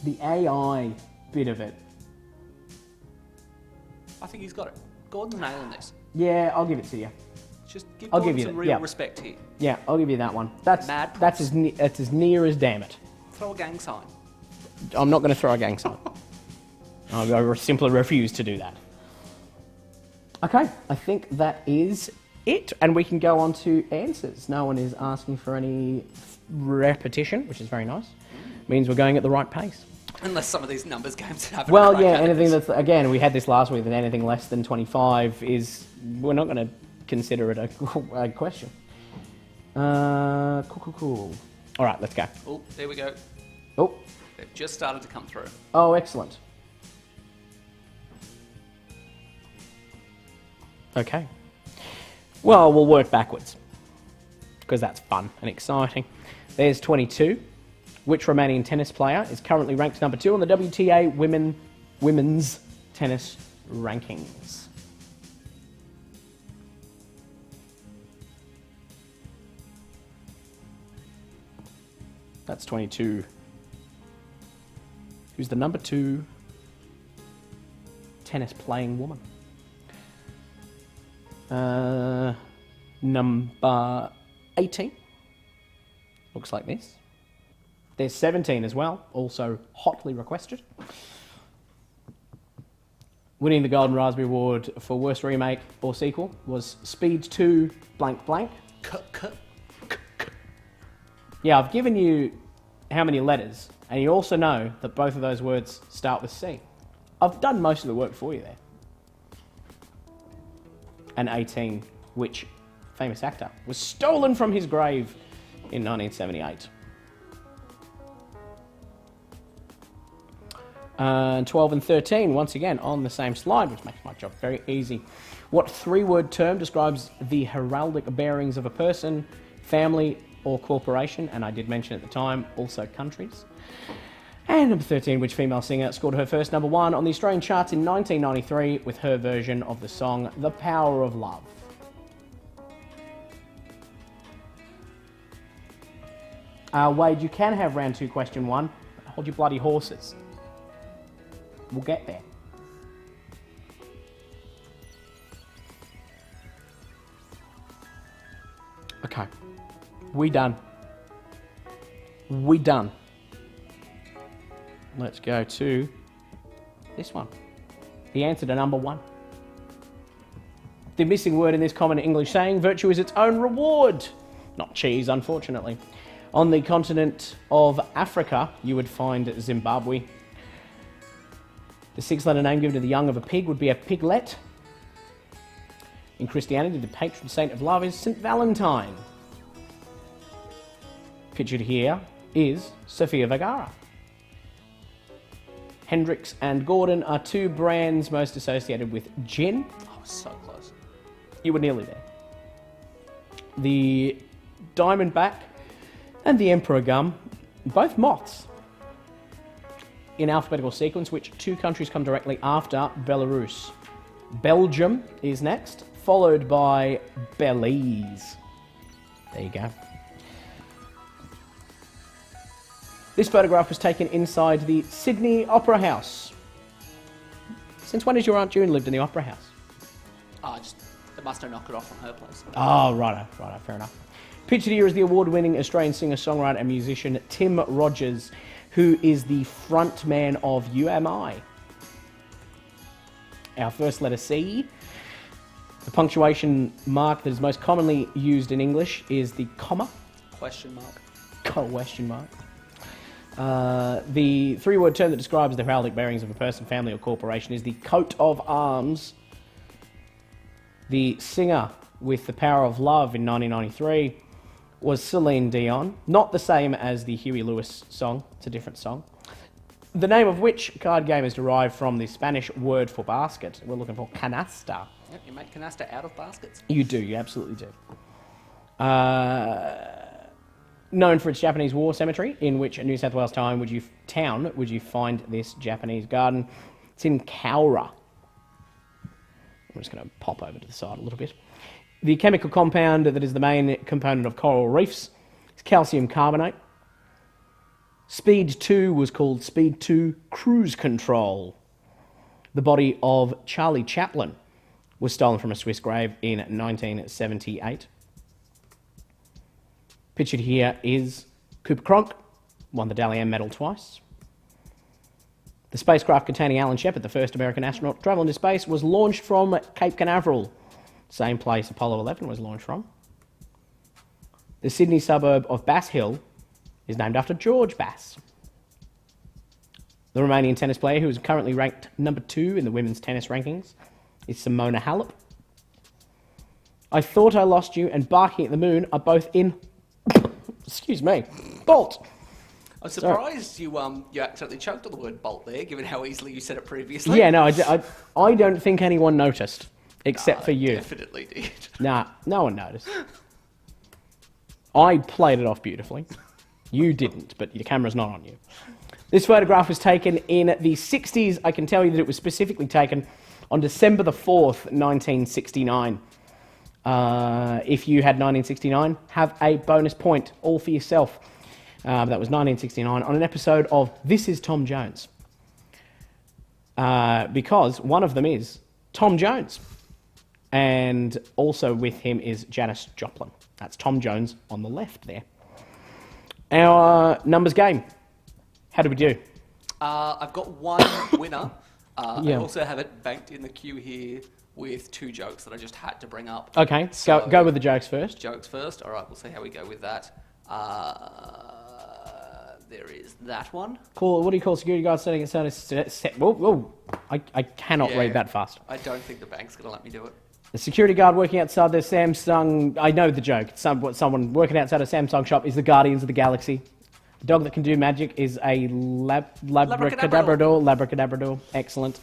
A: the AI bit of it.
B: I think he's got it. Gordon's nailing this.
A: Yeah, I'll give it to you.
B: Just give
A: I'll
B: Gordon
A: give you
B: some
A: that,
B: real
A: yeah.
B: respect here.
A: Yeah, I'll give you that one. That's
B: Mad
A: as near as damn it.
B: throw a gang sign.
A: I'm not going to throw a gang sign. I simply refuse to do that. Okay, I think that is it. And we can go on to answers. No one is asking for any repetition, which is very nice. Means we're going at the right pace.
B: Unless some of these numbers games have
A: Well, yeah, anything that's... Again, we had this last week, that anything less than 25 is... We're not going to consider it a question. Cool. All right, let's go.
B: Oh, there we go.
A: Oh.
B: They've just started to come through.
A: Oh, excellent. Okay. Well, we'll work backwards, because that's fun and exciting. There's 22. Which Romanian tennis player is currently ranked number 2 on the WTA women's tennis rankings? That's 22. Who's the number 2 tennis playing woman? Number 18. Looks like this. There's 17 as well, also hotly requested. Winning the Golden Raspberry Award for Worst Remake or Sequel was Speed 2 ... Yeah, I've given you how many letters, and you also know that both of those words start with C. I've done most of the work for you there. And 18, which famous actor was stolen from his grave in 1978. 12 and 13, once again, on the same slide, which makes my job very easy. What 3-word term describes the heraldic bearings of a person, family, or corporation? And I did mention at the time, also countries. And number 13, which female singer scored her first number 1 on the Australian charts in 1993 with her version of the song The Power of Love? Wade, you can have round 2, question 1. Hold your bloody horses. We'll get there. Okay. We done. Let's go to this one. The answer to number 1. The missing word in this common English saying, virtue is its own reward. Not cheese, unfortunately. On the continent of Africa, you would find Zimbabwe. The 6-letter name given to the young of a pig would be a piglet. In Christianity, the patron saint of love is St. Valentine. Pictured here is Sofia Vergara. Hendricks and Gordon are 2 brands most associated with gin.
B: Oh, so close.
A: You were nearly there. The Diamondback and the Emperor Gum, both moths. In alphabetical sequence, which 2 countries come directly after Belarus? Belgium is next, followed by Belize. There you go. This photograph was taken inside the Sydney Opera House. Since when has your Aunt June lived in the Opera House?
B: Oh, they must have knocked it off from her place.
A: Oh, righto, fair enough. Pictured here is the award-winning Australian singer-songwriter and musician Tim Rogers, who is the front man of You Am I. Our first letter C. The punctuation mark that is most commonly used in English is the comma.
B: Question mark.
A: Question mark. The 3-word term that describes the heraldic bearings of a person, family, or corporation is the coat of arms. The singer with The Power of Love in 1993 was Celine Dion. Not the same as the Huey Lewis song, it's a different song. The name of which card game is derived from the Spanish word for basket. We're looking for canasta.
B: Yep, you make canasta out of baskets.
A: You do, you absolutely do. Known for its Japanese war cemetery, in which New South Wales town would you find this Japanese garden? It's in Cowra. I'm just going to pop over to the side a little bit. The chemical compound that is the main component of coral reefs is calcium carbonate. Speed 2 was called Speed 2 Cruise Control. The body of Charlie Chaplin was stolen from a Swiss grave in 1978. Pictured here is Cooper Cronk won the Dalian Medal twice. The spacecraft containing Alan Shepard, the first American astronaut to travel into space, was launched from Cape Canaveral, same place Apollo 11 was launched from. The Sydney suburb of Bass Hill is named after George Bass. The Romanian tennis player who is currently ranked number 2 in the women's tennis rankings is Simona Halep. I Thought I Lost You and Barking at the Moon are both in... excuse me. Bolt.
B: I'm surprised you accidentally choked on the word bolt there, given how easily you said it previously.
A: Yeah, no, I don't think anyone noticed, except for you.
B: Definitely did.
A: Nah, no one noticed. I played it off beautifully. You didn't, but your camera's not on you. This photograph was taken in the 60s. I can tell you that it was specifically taken on December the 4th, 1969. If you had 1969, have a bonus point, all for yourself. That was 1969, on an episode of This Is Tom Jones. Because one of them is Tom Jones. And also with him is Janis Joplin. That's Tom Jones on the left there. Our numbers game. How did we do?
B: I've got one winner.
A: Yeah.
B: I also have it banked in the queue here with 2 jokes that I just had to bring up.
A: Okay,
B: So,
A: go with the jokes first.
B: Jokes first. All right, we'll see how we go with that. There is that one.
A: What do you call security guard setting it set? Whoa. I cannot read that fast.
B: I don't think the bank's going to let me do it.
A: The security guard working outside the Samsung... I know the joke. Someone working outside a Samsung shop is the Guardians of the Galaxy. The dog that can do magic is a Labracadabrador. Excellent.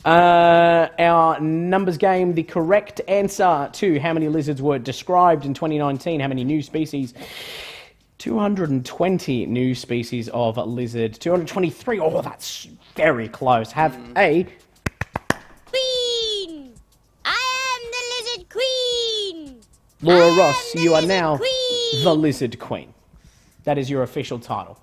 A: Our numbers game, the correct answer to how many lizards were described in 2019, how many new species... 220 new species of lizard. 223. Oh, that's very close. Have a...
C: Queen! I am the Lizard Queen!
A: Laura
C: I am
A: Ross,
C: the
A: you are
C: Lizard
A: now
C: Queen.
A: the Lizard Queen. That is your official title.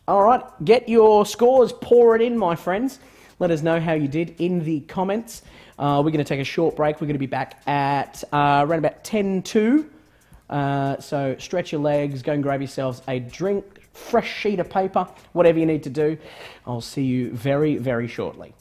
A: All right, get your scores, pour it in, my friends. Let us know how you did in the comments. We're going to take a short break. We're going to be back at around about 10:02. So stretch your legs, go and grab yourselves a drink, fresh sheet of paper, whatever you need to do. I'll see you very, very shortly.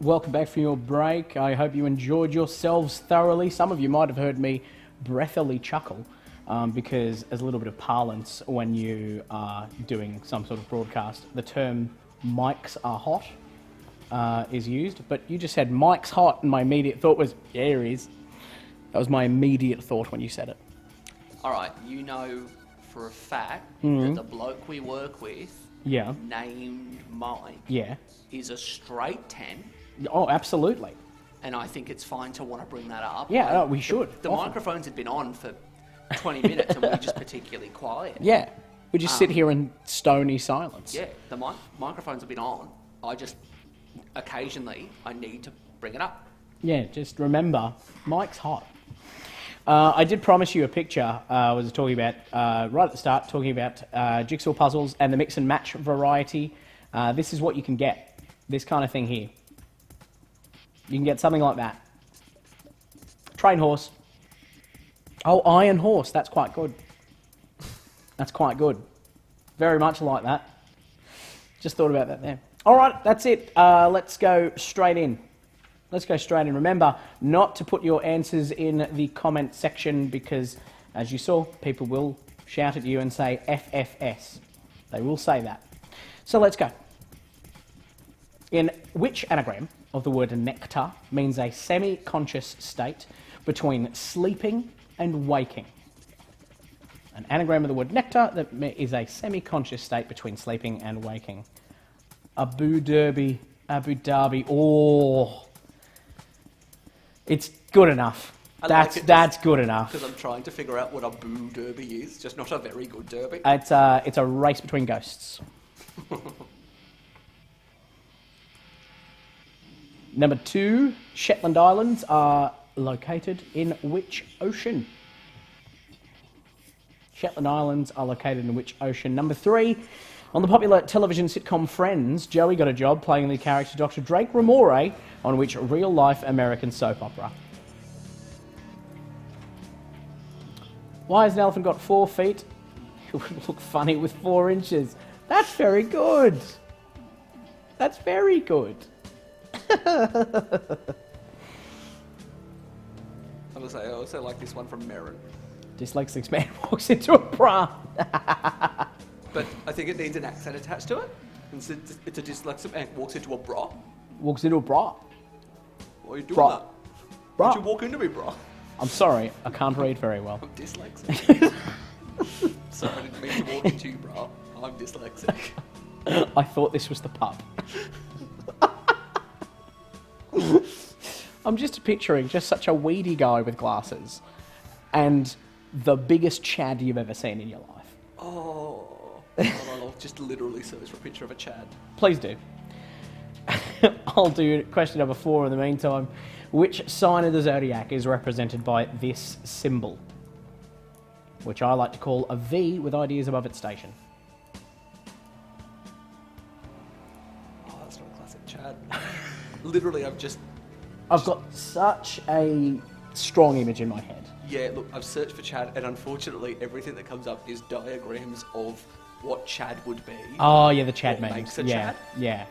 A: Welcome back from your break. I hope you enjoyed yourselves thoroughly. Some of you might have heard me breathily chuckle because, as a little bit of parlance, when you are doing some sort of broadcast, the term mics are hot is used. But you just said mics hot, and my immediate thought was, yeah, he is. That was my immediate thought when you said it.
B: All right, you know for a fact that the bloke we work with,
A: Yeah.
B: named Mike,
A: Yeah.
B: is a straight 10.
A: Oh, absolutely.
B: And I think it's fine to want to bring that up.
A: Yeah, we should.
B: The
A: Often.
B: microphones had been on for 20 minutes and we're just particularly quiet.
A: Yeah. We just sit here in stony silence.
B: Yeah, the microphones have been on. Occasionally, I need to bring it up.
A: Yeah, just remember, Mike's hot. I did promise you a picture, I was talking about, right at the start, talking about jigsaw puzzles and the mix and match variety. This is what you can get. This kind of thing here. You can get something like that. Train horse. Oh, iron horse. That's quite good. That's quite good. Very much like that. Just thought about that there. All right, that's it. Let's go straight in. Let's go straight in. Remember not to put your answers in the comment section because, as you saw, people will shout at you and say FFS. They will say that. So let's go. In which anagram of the word nectar means a semi-conscious state between sleeping and waking? An anagram of the word nectar that is a semi-conscious state between sleeping and waking. Abu Dhabi. Oh, it's good enough. That's good enough.
B: Because I'm trying to figure out what a boo derby is, just not a very good derby.
A: It's a race between ghosts. Number 2, Shetland Islands are located in which ocean? Shetland Islands are located in which ocean? Number 3, on the popular television sitcom Friends, Joey got a job playing the character Dr. Drake Ramore on which real-life American soap opera? Why has an elephant got 4 feet? It would look funny with 4 inches. That's very good. That's very good.
B: I also like this one from Merrin.
A: Dyslexic man walks into a bra.
B: But I think it needs an accent attached to it. It's a dyslexic man walks into a bra.
A: Walks into a bra.
B: Why are you doing
A: Bra.
B: that?
A: Bra.
B: Why'd you walk into me, bra?
A: I'm sorry, I can't read very well.
B: I'm dyslexic. Sorry, I didn't mean to walk into you, bra. I'm dyslexic.
A: I thought this was the pub. I'm just picturing just such a weedy guy with glasses and the biggest Chad you've ever seen in your life.
B: Oh, I'll just literally search for a picture of a Chad.
A: Please do. I'll do question number 4 in the meantime. Which sign of the Zodiac is represented by this symbol? Which I like to call a V with ideas above its station.
B: Oh, that's not a classic Chad. Literally, I've
A: got such a strong image in my head.
B: Yeah, look, I've searched for Chad, and unfortunately, everything that comes up is diagrams of what Chad would be.
A: Oh, yeah, the Chad
B: What
A: memes.
B: makes a
A: Yeah,
B: Chad?
A: yeah.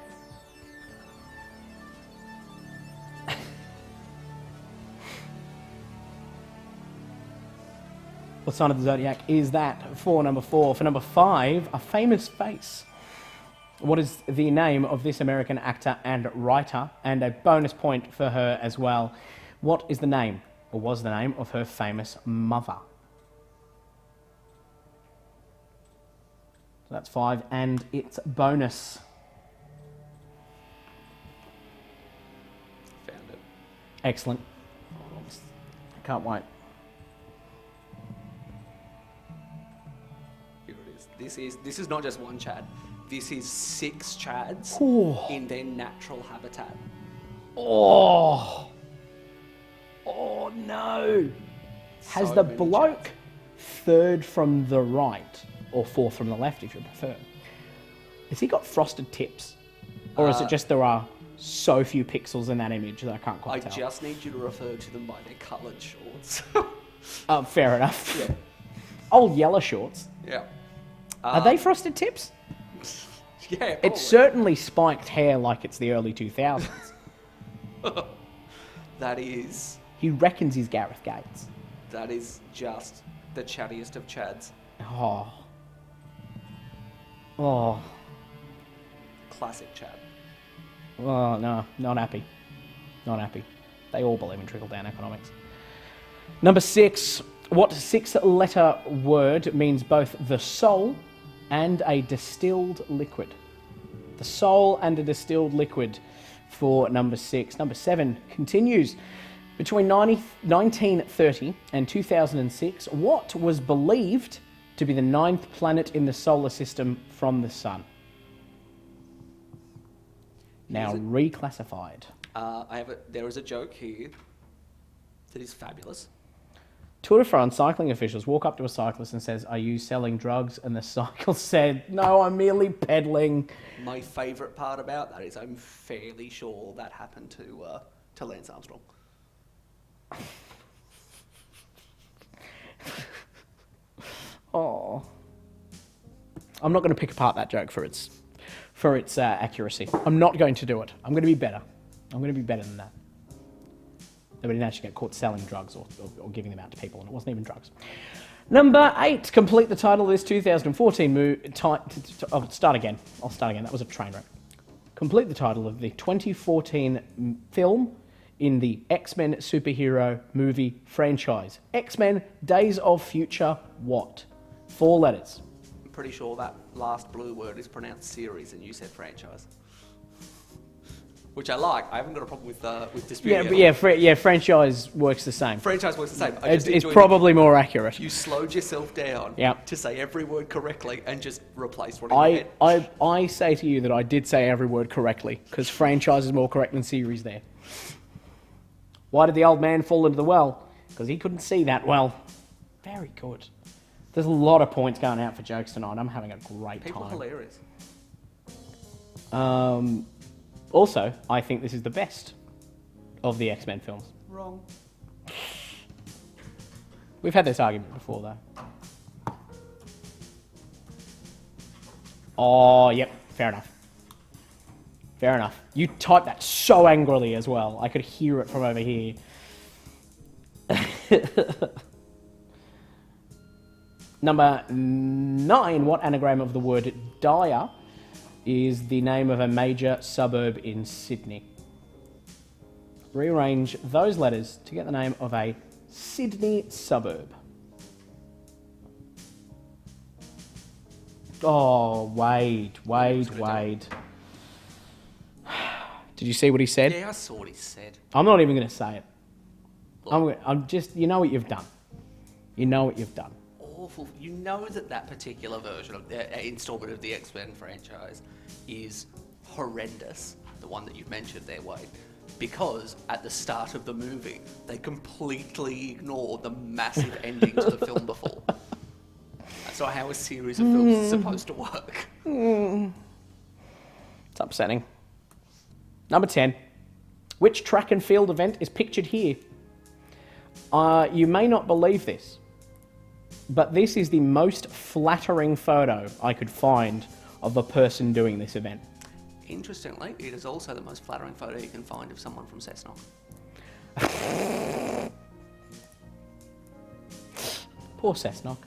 A: What sign of the Zodiac is that for number 4? For number 5, a famous face. What is the name of this American actor and writer? And a bonus point for her as well. What is the name, or was the name, of her famous mother? So that's 5, and it's bonus.
B: Found it.
A: Excellent. Can't wait.
B: Here it is. This is not just one Chad. This is 6 Chads
A: Ooh.
B: in their natural habitat.
A: Oh! Oh no! Has
B: So
A: the
B: many
A: bloke
B: Chads.
A: third from the right, or fourth from the left if you prefer, has he got frosted tips? Or is it just there are so few pixels in that image that I can't
B: I
A: quite tell?
B: just need you to refer to them by their coloured shorts.
A: Fair enough.
B: Yeah.
A: Old yellow shorts.
B: Yeah.
A: Are they frosted tips?
B: Yeah, probably.
A: It's certainly spiked hair like it's the early 2000s.
B: That is...
A: He reckons he's Gareth Gates.
B: That is just the chattiest of chads.
A: Oh. Oh.
B: Classic Chad.
A: Oh, no. Not happy. Not happy. They all believe in trickle-down economics. Number 6. What 6-letter word means both the soul and a distilled liquid? The soul and a distilled liquid for number 6. Number 7 continues. Between 1930 and 2006, what was believed to be the 9th planet in the solar system from the sun? Now reclassified.
B: There is a joke here that is fabulous.
A: Tour de France cycling officials walk up to a cyclist and says, "Are you selling drugs?" And the cyclist said, "No, I'm merely peddling."
B: My favourite part about that is I'm fairly sure that happened to Lance Armstrong.
A: Oh, I'm not going to pick apart that joke for its accuracy. I'm not going to do it. I'm going to be better. I'm going to be better than that. They didn't actually get caught selling drugs or giving them out to people, and it wasn't even drugs. Number 8. Complete the title of this 2014 movie. I'll start again. That was a train wreck. Complete the title of the 2014 film in the X-Men superhero movie franchise. X-Men Days of Future what? 4 letters.
B: I'm pretty sure that last blue word is pronounced series and you said franchise. Which I like. I haven't got a problem with disputing
A: Yeah, franchise works the same.
B: Franchise works the same.
A: It's probably more accurate.
B: You slowed yourself down to say every word correctly and just replaced what in your head.
A: I say to you that I did say every word correctly, because franchise is more correct than series there. Why did the old man fall into the well? Because he couldn't see that well. Very good. There's a lot of points going out for jokes tonight. I'm having a great
B: People
A: time.
B: are hilarious.
A: Also, I think this is the best of the X-Men films.
B: Wrong.
A: We've had this argument before, though. Oh, yep, fair enough. Fair enough. You typed that so angrily as well. I could hear it from over here. Number 9. What anagram of the word Dyer is the name of a major suburb in Sydney? Rearrange those letters to get the name of a Sydney suburb. Oh, Wade. Did you see what he said?
B: Yeah, I saw what he said.
A: I'm not even going to say it. I'm just, you know what you've done. You know what you've done.
B: Awful. You know that particular version of the installment of the X-Men franchise is horrendous, the one that you've mentioned there, Wade, because at the start of the movie, they completely ignore the massive ending to the film before. That's not how a series of films is supposed to work.
A: It's upsetting. Number 10. Which track and field event is pictured here? You may not believe this, but this is the most flattering photo I could find of a person doing this event.
B: Interestingly, it is also the most flattering photo you can find of someone from Cessnock.
A: Poor Cessnock.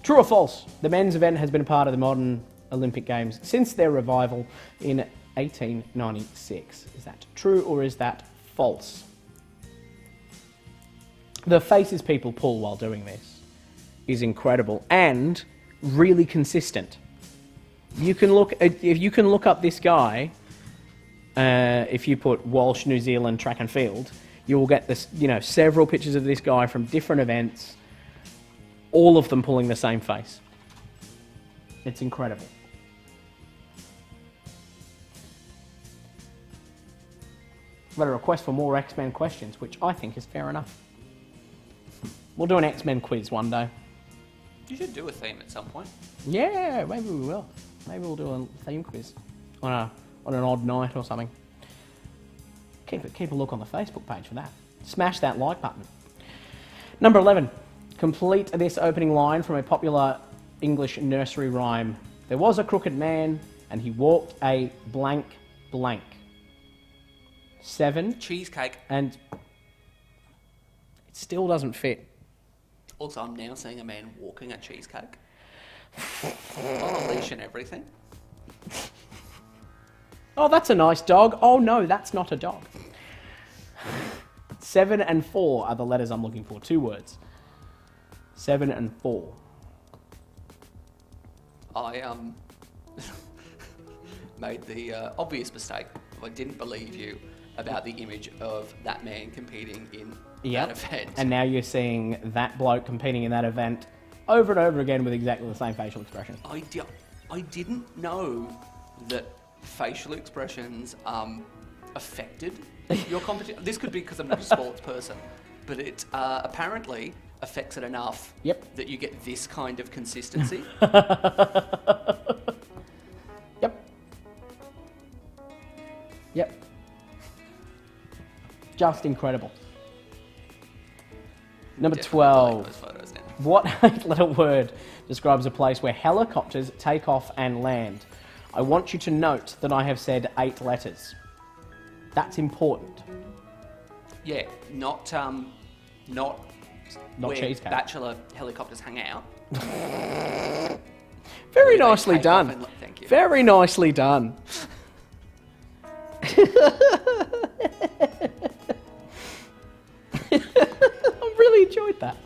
A: True or false? The men's event has been a part of the modern Olympic Games since their revival in 1896. Is that true or is that false? The faces people pull while doing this is incredible and really consistent. You can look up this guy. If you put Walsh, New Zealand track and field, you will get this. Several pictures of this guy from different events. All of them pulling the same face. It's incredible. I've got a request for more X-Men questions, which I think is fair enough. We'll do an X-Men quiz one day.
B: You should do a theme at some point.
A: Yeah, maybe we will. Maybe we'll do a theme quiz on an odd night or something. Keep a look on the Facebook page for that. Smash that like button. Number 11. Complete this opening line from a popular English nursery rhyme There was a crooked man, and he walked a blank blank. 7,
B: Cheesecake.
A: and it still doesn't fit.
B: Also, I'm now seeing a man walking a cheesecake. On a leash and everything.
A: Oh, that's a nice dog. Oh no, that's not a dog. 7 and 4 are the letters I'm looking for. 2 words. 7 and 4.
B: I made the obvious mistake. I didn't believe you about the image of that man competing in that event.
A: And now you're seeing that bloke competing in that event over and over again with exactly the same facial expression.
B: I didn't know that facial expressions affected your competition. This could be because I'm not a sports person, but it apparently affects it enough that you get this kind of consistency.
A: Yep. Just incredible. Number 12.
B: Those photos now.
A: What 8-letter word describes a place where helicopters take off and land? I want you to note that I have said 8 letters. That's important.
B: Yeah, not where
A: cheesecake.
B: bachelor helicopters hang out.
A: Very nicely done.
B: Thank you.
A: Very nicely done. I really enjoyed that.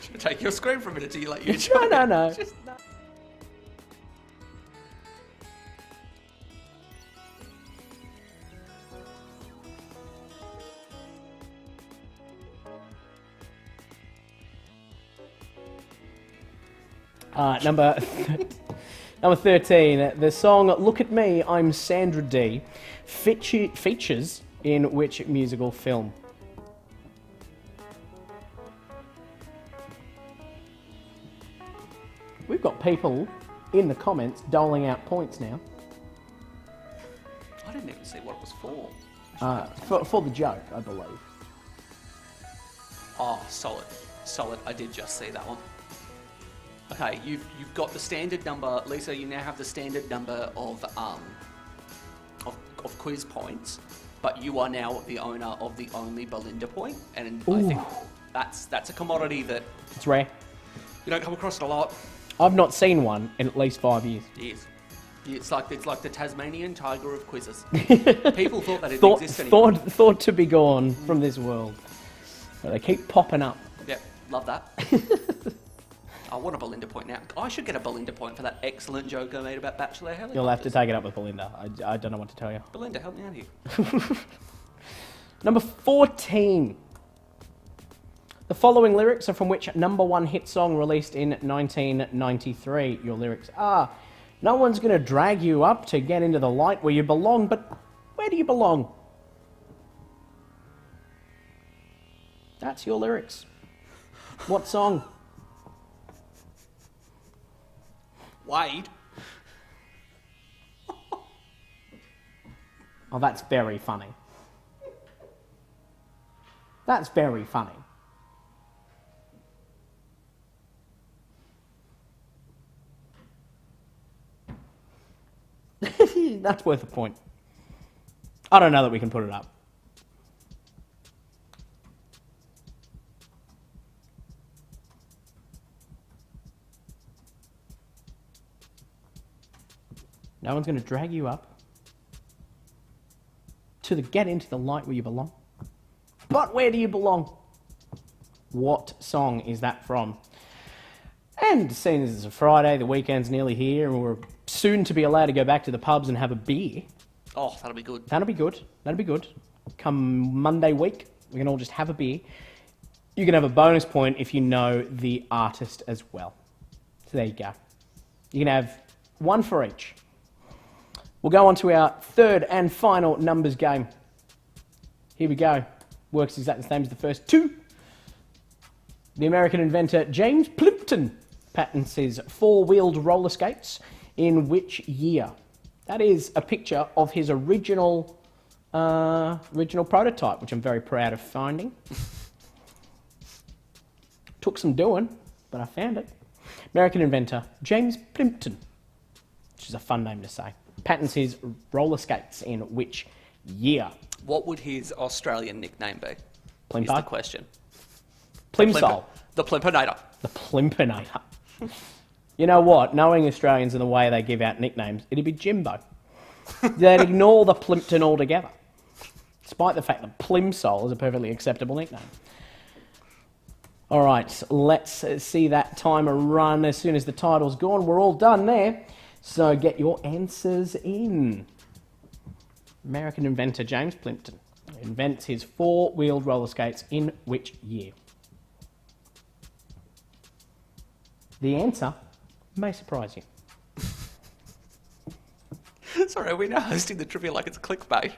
B: Should I take your screen for a minute to let you enjoy
A: No.
B: it?
A: No. Number 13, the song Look at Me, I'm Sandra Dee features in which musical film? We've got people in the comments doling out points now.
B: I didn't even see what it was for.
A: For the joke, I believe.
B: Oh, solid. I did just see that one. Okay, you've got the standard number, Lisa. You now have the standard number of quiz points, but you are now the owner of the only Belinda point, and I think that's a commodity that
A: It's rare.
B: you don't come across it a lot.
A: I've not seen one in at least 5 years.
B: It is. It's like the Tasmanian tiger of quizzes. People thought that it didn't exist anymore.
A: Thought to be gone from this world, but they keep popping up.
B: Yep, love that. I want a Belinda point now. I should get a Belinda point for that excellent joke I made about bachelor helicopters.
A: You'll have to take it up with Belinda. I don't know what to tell you.
B: Belinda, help me out here.
A: Number 14. The following lyrics are from which #1 hit song released in 1993? Your lyrics are, no one's going to drag you up to get into the light where you belong, but where do you belong? That's your lyrics. What song?
B: Wade.
A: Oh, that's very funny. That's very funny. That's worth a point. I don't know that we can put it up. No one's going to drag you up to get into the light where you belong. But where do you belong? What song is that from? And seeing as it's a Friday, the weekend's nearly here, and we're soon to be allowed to go back to the pubs and have a beer.
B: Oh, that'll be good.
A: That'll be good. That'll be good. Come Monday week, we can all just have a beer. You can have a bonus point if you know the artist as well. So there you go. You can have one for each. We'll go on to our third and final numbers game. Here we go. Works exactly the same as the first two. The American inventor James Plimpton patents his four-wheeled roller skates in which year? That is a picture of his original prototype, which I'm very proud of finding. Took some doing, but I found it. American inventor James Plimpton. which is a fun name to say. Patents his roller skates in which year?
B: What would his Australian nickname be?
A: Plimpo?
B: Is the question.
A: Plimsoll.
B: The Plimpinator.
A: The Plimpinator. You know what? Knowing Australians and the way they give out nicknames, it'd be Jimbo. They'd ignore the Plimpton altogether, despite the fact that Plimsoll is a perfectly acceptable nickname. All right, let's see that timer run as soon as the title's gone. We're all done there, so get your answers in. American inventor James Plimpton invents his four-wheeled roller skates in which year? The answer may surprise you.
B: Sorry, are we now hosting the trivia like it's clickbait?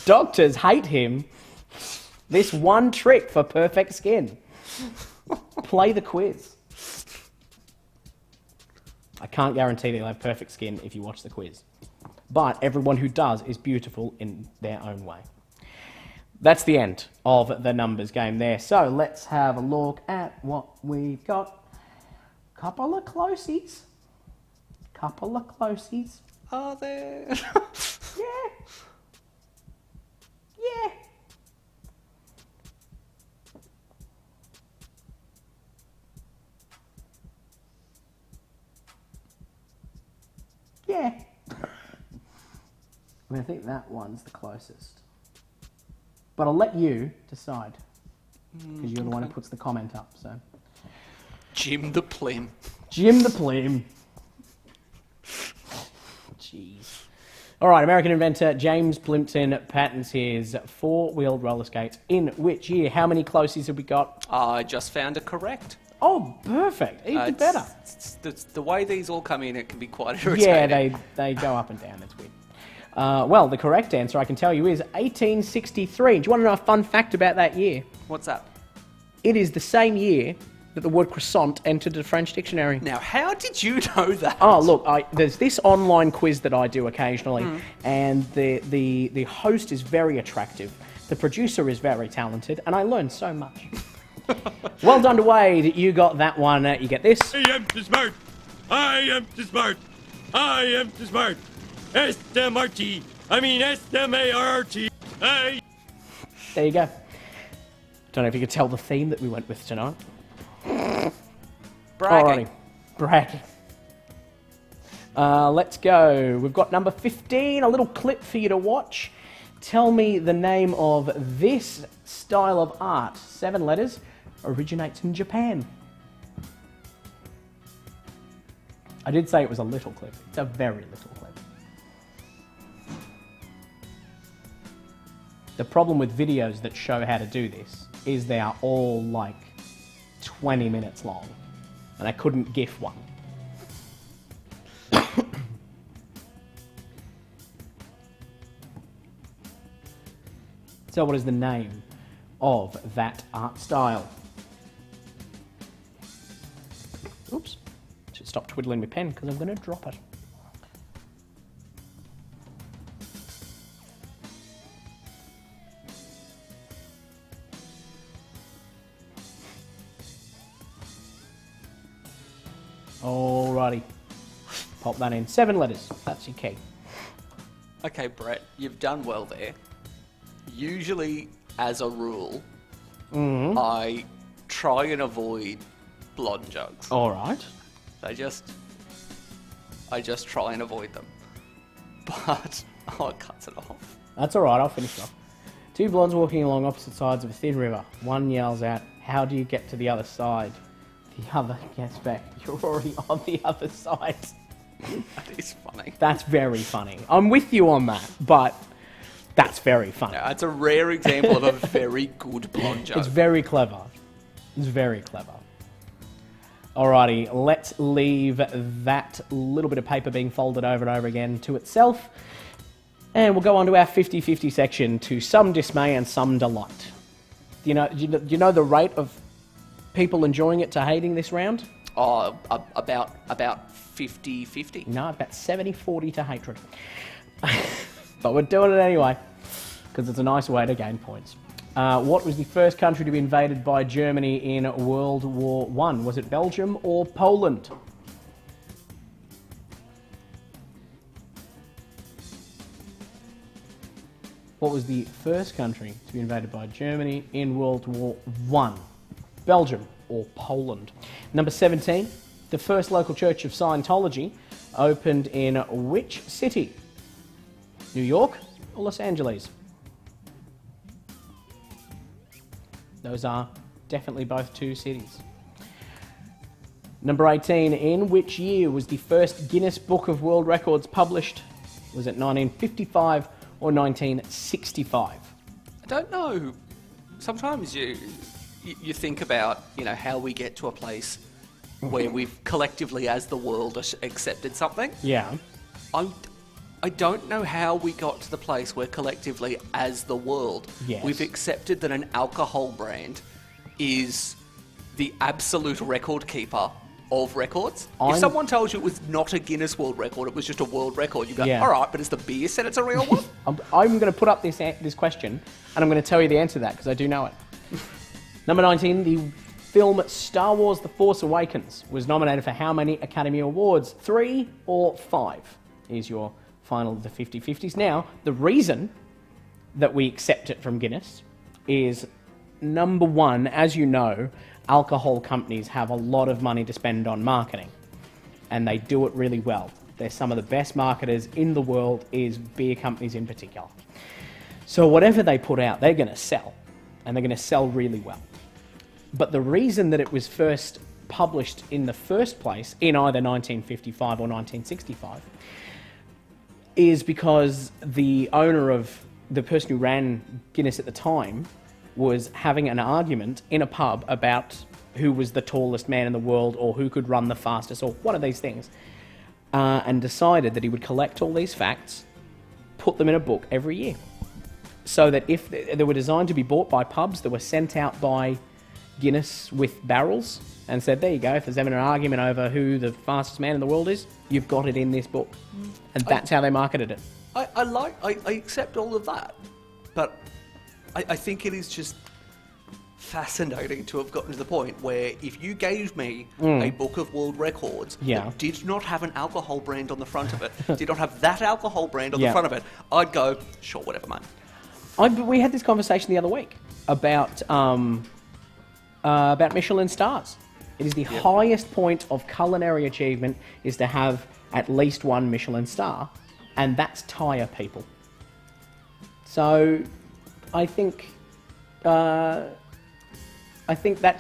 A: Doctors hate him. This one trick for perfect skin. Play the quiz. I can't guarantee that you'll have perfect skin if you watch the quiz. But everyone who does is beautiful in their own way. That's the end of the numbers game there. So let's have a look at what we've got. Couple of closies.
B: Are there?
A: Yeah. Yeah. Yeah. I think that one's the closest. But I'll let you decide. Because you're the one who puts the comment up, so.
B: Jim the Plim.
A: Jim the Plim. Jeez. All right, American inventor James Plimpton patents his four-wheeled roller skates in which year? How many closies have we got?
B: I just found it correct.
A: Oh, perfect. Even better.
B: It's the way these all come in, it can be quite irritating.
A: Yeah, they go up and down. It's weird. Well, the correct answer, I can tell you, is 1863. Do you want to know a fun fact about that year?
B: What's that?
A: It is the same year that the word croissant entered the French dictionary.
B: Now, how did you know that?
A: Oh, look, there's this online quiz that I do occasionally, and the host is very attractive. The producer is very talented, and I learned so much. Well done to Wade. You got that one. You get this.
D: I am too smart. I am too smart. I am too smart. S-M-R-T. I mean S-M-A-R-T.
A: There you go. Don't know if you could tell the theme that we went with tonight.
B: Bragging.
A: Alrighty. Bragging. Let's go. We've got number 15, a little clip for you to watch. Tell me the name of this style of art. 7 letters, originates in Japan. I did say it was a little clip. It's a very little clip. The problem with videos that show how to do this is they are all like 20 minutes long, and I couldn't GIF one. So what is the name of that art style? Oops. Should stop twiddling my pen because I'm going to drop it. Alrighty. Pop that in. 7 letters. That's your key.
B: Okay, Brett, you've done well there. Usually, as a rule, I try and avoid blonde jokes.
A: Alright.
B: I just try and avoid them. But, it cuts it off.
A: That's alright, I'll finish it off. 2 blondes walking along opposite sides of a thin river. One yells out, "How do you get to the other side?" The other gets back, "You're already on the other side."
B: That is funny.
A: That's very funny. I'm with you on that, but that's very funny.
B: Yeah, it's a rare example of a very good blonde joke.
A: It's very clever. It's very clever. Alrighty, let's leave that little bit of paper being folded over and over again to itself. And we'll go on to our 50-50 section, to some dismay and some delight. Do you know the rate of people enjoying it to hating this round?
B: Oh, about 50-50.
A: No, about 70-40 to hatred. But we're doing it anyway, because it's a nice way to gain points. What was the first country to be invaded by Germany in World War I? Was it Belgium or Poland? What was the first country to be invaded by Germany in World War I? Belgium or Poland? Number 17. The first local church of Scientology opened in which city? New York or Los Angeles? Those are definitely both two cities. Number 18. In which year was the first Guinness Book of World Records published? Was it 1955 or 1965?
B: I don't know. Sometimes you think about, how we get to a place where we've collectively, as the world, accepted something.
A: Yeah.
B: I don't know how we got to the place where collectively, as the world,
A: Yes.
B: we've accepted that an alcohol brand is the absolute record keeper of records. If someone tells you it was not a Guinness World Record, it was just a world record, you go,
A: Yeah.
B: all right, but has the beer said it's a real one?
A: I'm going to put up this question, and I'm going to tell you the answer to that, because I do know it. Number 19, the film Star Wars The Force Awakens was nominated for how many Academy Awards? 3 or 5 is your final of the 50-50s. Now, the reason that we accept it from Guinness is, number one, as you know, alcohol companies have a lot of money to spend on marketing, and they do it really well. They're some of the best marketers in the world, is beer companies in particular. So whatever they put out, they're going to sell, and they're going to sell really well. But the reason that it was first published in the first place, in either 1955 or 1965, is because the owner of the person who ran Guinness at the time was having an argument in a pub about who was the tallest man in the world, or who could run the fastest, or one of these things, and decided that he would collect all these facts, put them in a book every year, so that if they were designed to be bought by pubs, they were sent out by Guinness with barrels and said, there you go, if there's ever an argument over who the fastest man in the world is, you've got it in this book. And that's how they marketed it.
B: I accept all of that, but I think it is just fascinating to have gotten to the point where if you gave me a book of world records that did not have an alcohol brand on the front of it, did not have that alcohol brand on the front of it, I'd go, sure, whatever, mate.
A: We had this conversation the other week about Michelin stars. It is the highest point of culinary achievement is to have at least one Michelin star, and that's tire people. So I think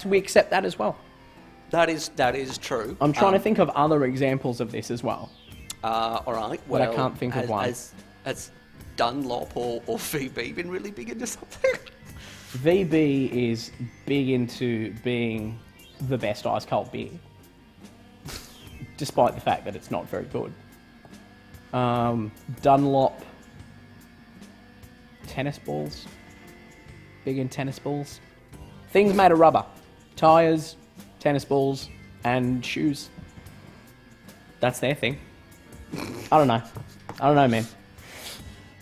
A: we accept that as well.
B: That is true.
A: I'm trying to think of other examples of this as well.
B: All right. Well,
A: but I can't think of one.
B: Has Dunlop or VB been really big into something?
A: VB is big into being the best ice cold beer, despite the fact that it's not very good. Dunlop, tennis balls, big in tennis balls. Things made of rubber, tyres, tennis balls, and shoes. That's their thing. I don't know, man.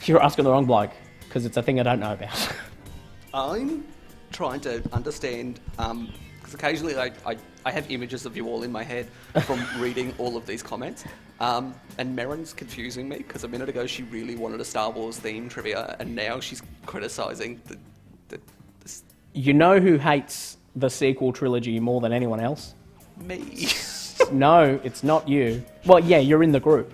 A: You're asking the wrong bloke, because it's a thing I don't know about.
B: I'm trying to understand, because occasionally I have images of you all in my head from reading all of these comments, and Merrin's confusing me, because a minute ago she really wanted a Star Wars theme trivia, and now she's criticising the
A: You know who hates the sequel trilogy more than anyone else?
B: Me.
A: No, it's not you. Well, yeah, you're in the group.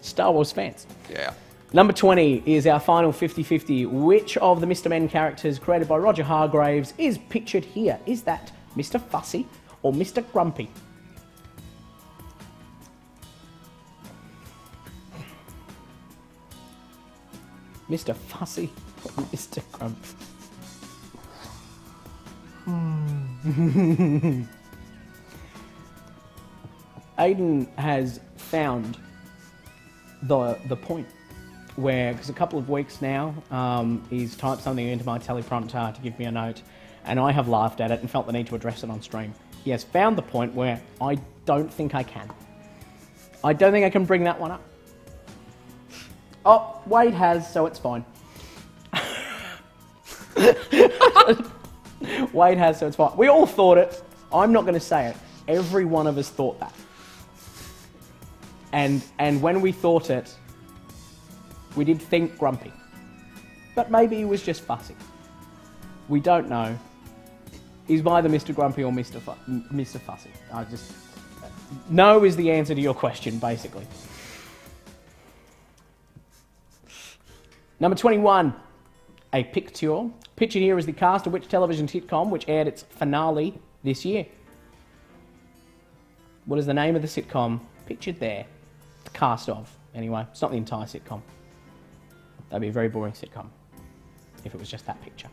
A: Star Wars fans.
B: Yeah.
A: Number 20 is our final 50-50. Which of the Mr. Men characters created by Roger Hargraves is pictured here? Is that Mr. Fussy or Mr. Grumpy? Mr. Fussy or Mr. Grumpy? Aiden has found the point where, because a couple of weeks now, he's typed something into my teleprompter to give me a note, and I have laughed at it and felt the need to address it on stream. He has found the point where I don't think I can. I don't think I can bring that one up. Oh, Wade has, so it's fine. Wade has, so it's fine. We all thought it. I'm not going to say it. Every one of us thought that. And when we thought it, we did think Grumpy. But maybe he was just fussy. We don't know. He's either Mr. Grumpy or Mr. Fussy. No is the answer to your question, basically. Number 21, a picture. Pictured here is the cast of which television sitcom which aired its finale this year? What is the name of the sitcom pictured there? The cast of, anyway. It's not the entire sitcom. That'd be a very boring sitcom if it was just that picture.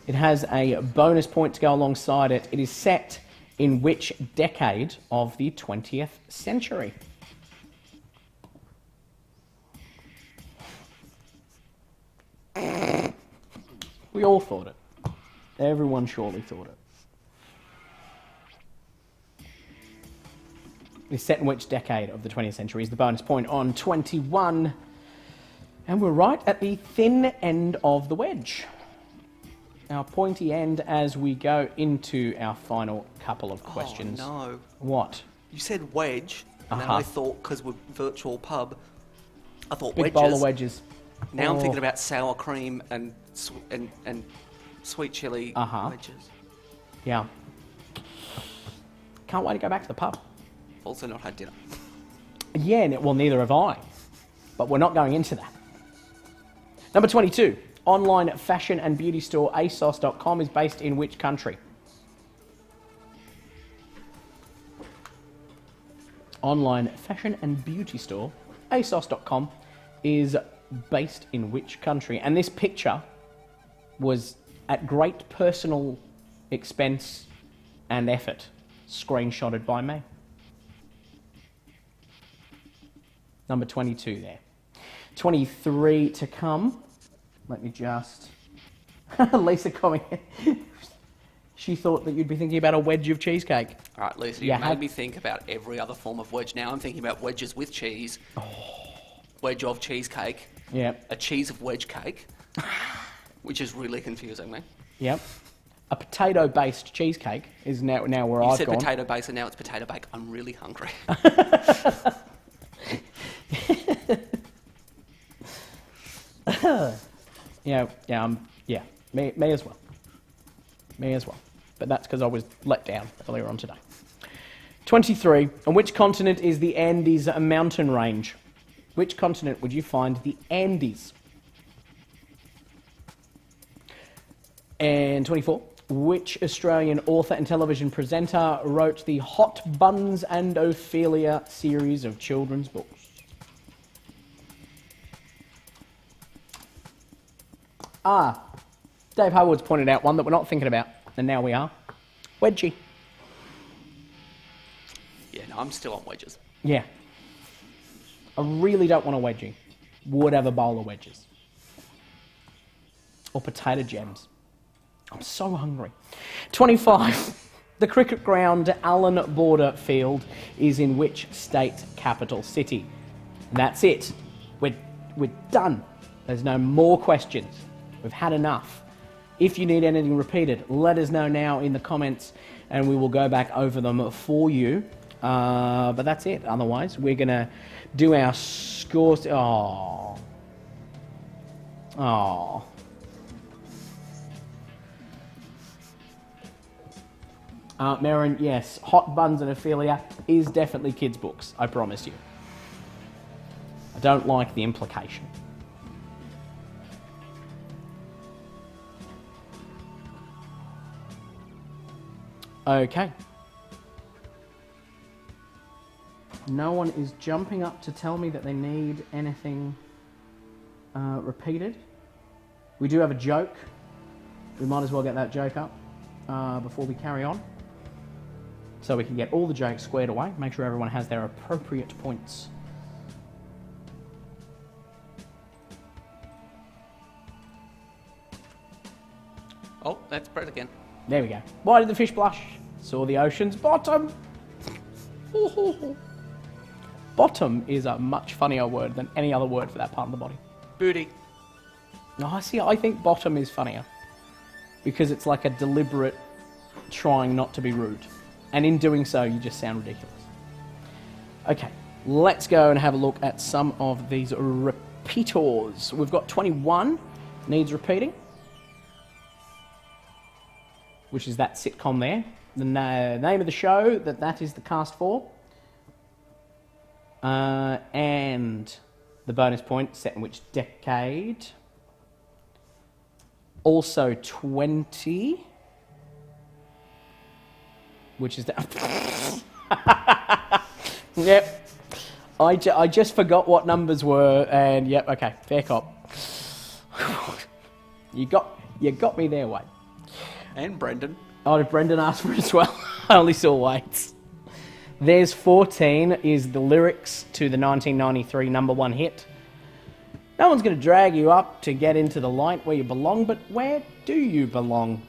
A: It has a bonus point to go alongside it. It is set in which decade of the 20th century? We all thought it. Everyone surely thought it. It's set in which decade of the 20th century is the bonus point on 21. And we're right at the thin end of the wedge. Our pointy end as we go into our final couple of questions.
B: Oh, no.
A: What?
B: You said wedge, and then I thought, because we're virtual pub, I thought
A: Big
B: wedges.
A: bowl of wedges.
B: Now I'm thinking about sour cream and sweet chili wedges.
A: Yeah. Can't wait to go back to the pub.
B: Also not had dinner.
A: Yeah, well, neither have I. But we're not going into that. Number 22. Online fashion and beauty store ASOS.com is based in which country? Online fashion and beauty store ASOS.com is based in which country? And this picture was at great personal expense and effort screenshotted by me. Number 22 there. 23 to come. Let me just... Lisa coming. She thought that you'd be thinking about a wedge of cheesecake.
B: All right, Lisa, you made me think about every other form of wedge. Now I'm thinking about wedges with cheese. Wedge of cheesecake.
A: Yeah.
B: A cheese of wedge cake. Which is really confusing me.
A: Yep. A potato-based cheesecake is now where I've gone.
B: You said potato base and now it's potato bake. I'm really hungry. Me as well. Me as well. But that's because I was let down earlier on today. 23. On which continent is the Andes mountain range? Which continent would you find the Andes? And 24. Which Australian author and television presenter wrote the Hot Buns and Ophelia series of children's books? Dave Haywood's pointed out one that we're not thinking about, and now we are. Wedgie. Yeah, no, I'm still on wedges.
A: Yeah. I really don't want a wedgie. Would have a bowl of wedges. Or potato gems. I'm so hungry. 25. The cricket ground Allan Border Field is in which state capital city? And that's it. We're done. There's no more questions. We've had enough. If you need anything repeated, let us know now in the comments and we will go back over them for you. But that's it. Otherwise, we're going to do our scores. Merrin, yes, Hot Buns and Ophelia is definitely kids' books, I promise you. I don't like the implication. Okay. No one is jumping up to tell me that they need anything repeated. We do have a joke. We might as well get that joke up before we carry on. So we can get all the jokes squared away, make sure everyone has their appropriate points.
B: Oh, that's Brett again.
A: There we go. Why did the fish blush? Saw the ocean's bottom. Bottom is a much funnier word than any other word for that part of the body.
B: Booty.
A: No, I think bottom is funnier. Because it's like a deliberate trying not to be rude. And in doing so, you just sound ridiculous. Okay, let's go and have a look at some of these repeaters. We've got 21 needs repeating, which is that sitcom there. The name of the show that is the cast for. And the bonus point, set in which decade. Also 20, which is the... Yep. I just forgot what numbers were, and yep, okay, fair cop. You got me there, Wade.
B: And Brendan.
A: Oh, did Brendan ask for it as well? I only saw Wade's. There's 14 is the lyrics to the 1993 number one hit. No one's going to drag you up to get into the light where you belong, but where do you belong?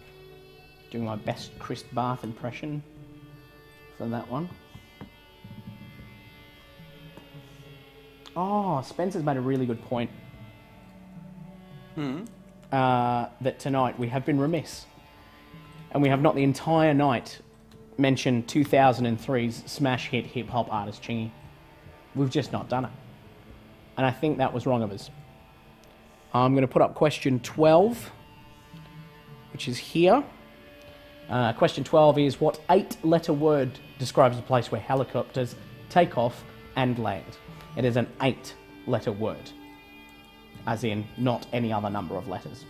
A: Doing my best Chris Barth impression for that one. Oh, Spencer's made a really good point. That tonight we have been remiss. And we have not the entire night mentioned 2003's smash hit hip-hop artist Chingy. We've just not done it. And I think that was wrong of us. I'm going to put up question 12, which is here. Question 12 is, what 8-letter word describes a place where helicopters take off and land? It is an 8-letter word, as in not any other number of letters.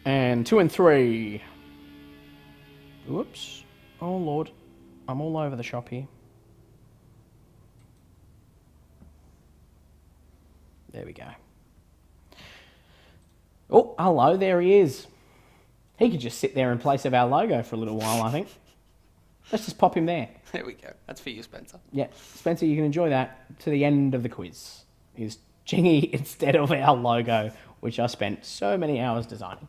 A: And 2 and 3. Whoops. Oh, Lord. I'm all over the shop here. There we go. Oh, hello. There he is. He could just sit there in place of our logo for a little while, I think. Let's just pop him there.
B: There we go. That's for you, Spencer.
A: Yeah. Spencer, you can enjoy that to the end of the quiz. Is Chingy instead of our logo, which I spent so many hours designing.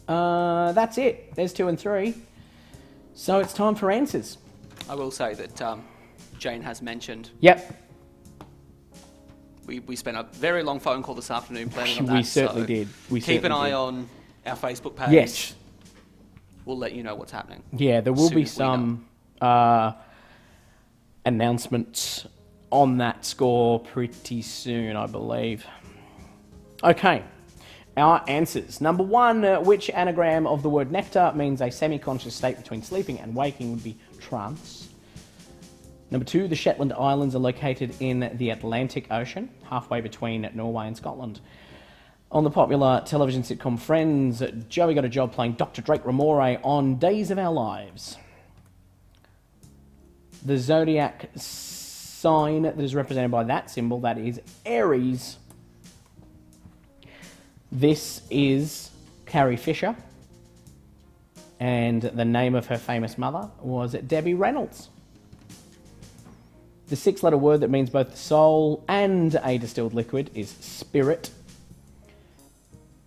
A: That's it. There's 2 and 3. So it's time for answers.
B: I will say that Jane has mentioned.
A: Yep.
B: We spent a very long phone call this afternoon planning on that.
A: We certainly did.
B: Keep an eye on our Facebook page.
A: Yes.
B: We'll let you know what's happening.
A: Yeah, there will be some announcements on that score pretty soon, I believe. Okay, our answers. Number 1, which anagram of the word nectar means a semi-conscious state between sleeping and waking would be trance? Number 2, the Shetland Islands are located in the Atlantic Ocean, halfway between Norway and Scotland. On the popular television sitcom Friends, Joey got a job playing Dr. Drake Ramore on Days of Our Lives. The Zodiac sign that is represented by that symbol, that is Aries. This is Carrie Fisher. And the name of her famous mother was Debbie Reynolds. The 6-letter word that means both the soul and a distilled liquid is spirit.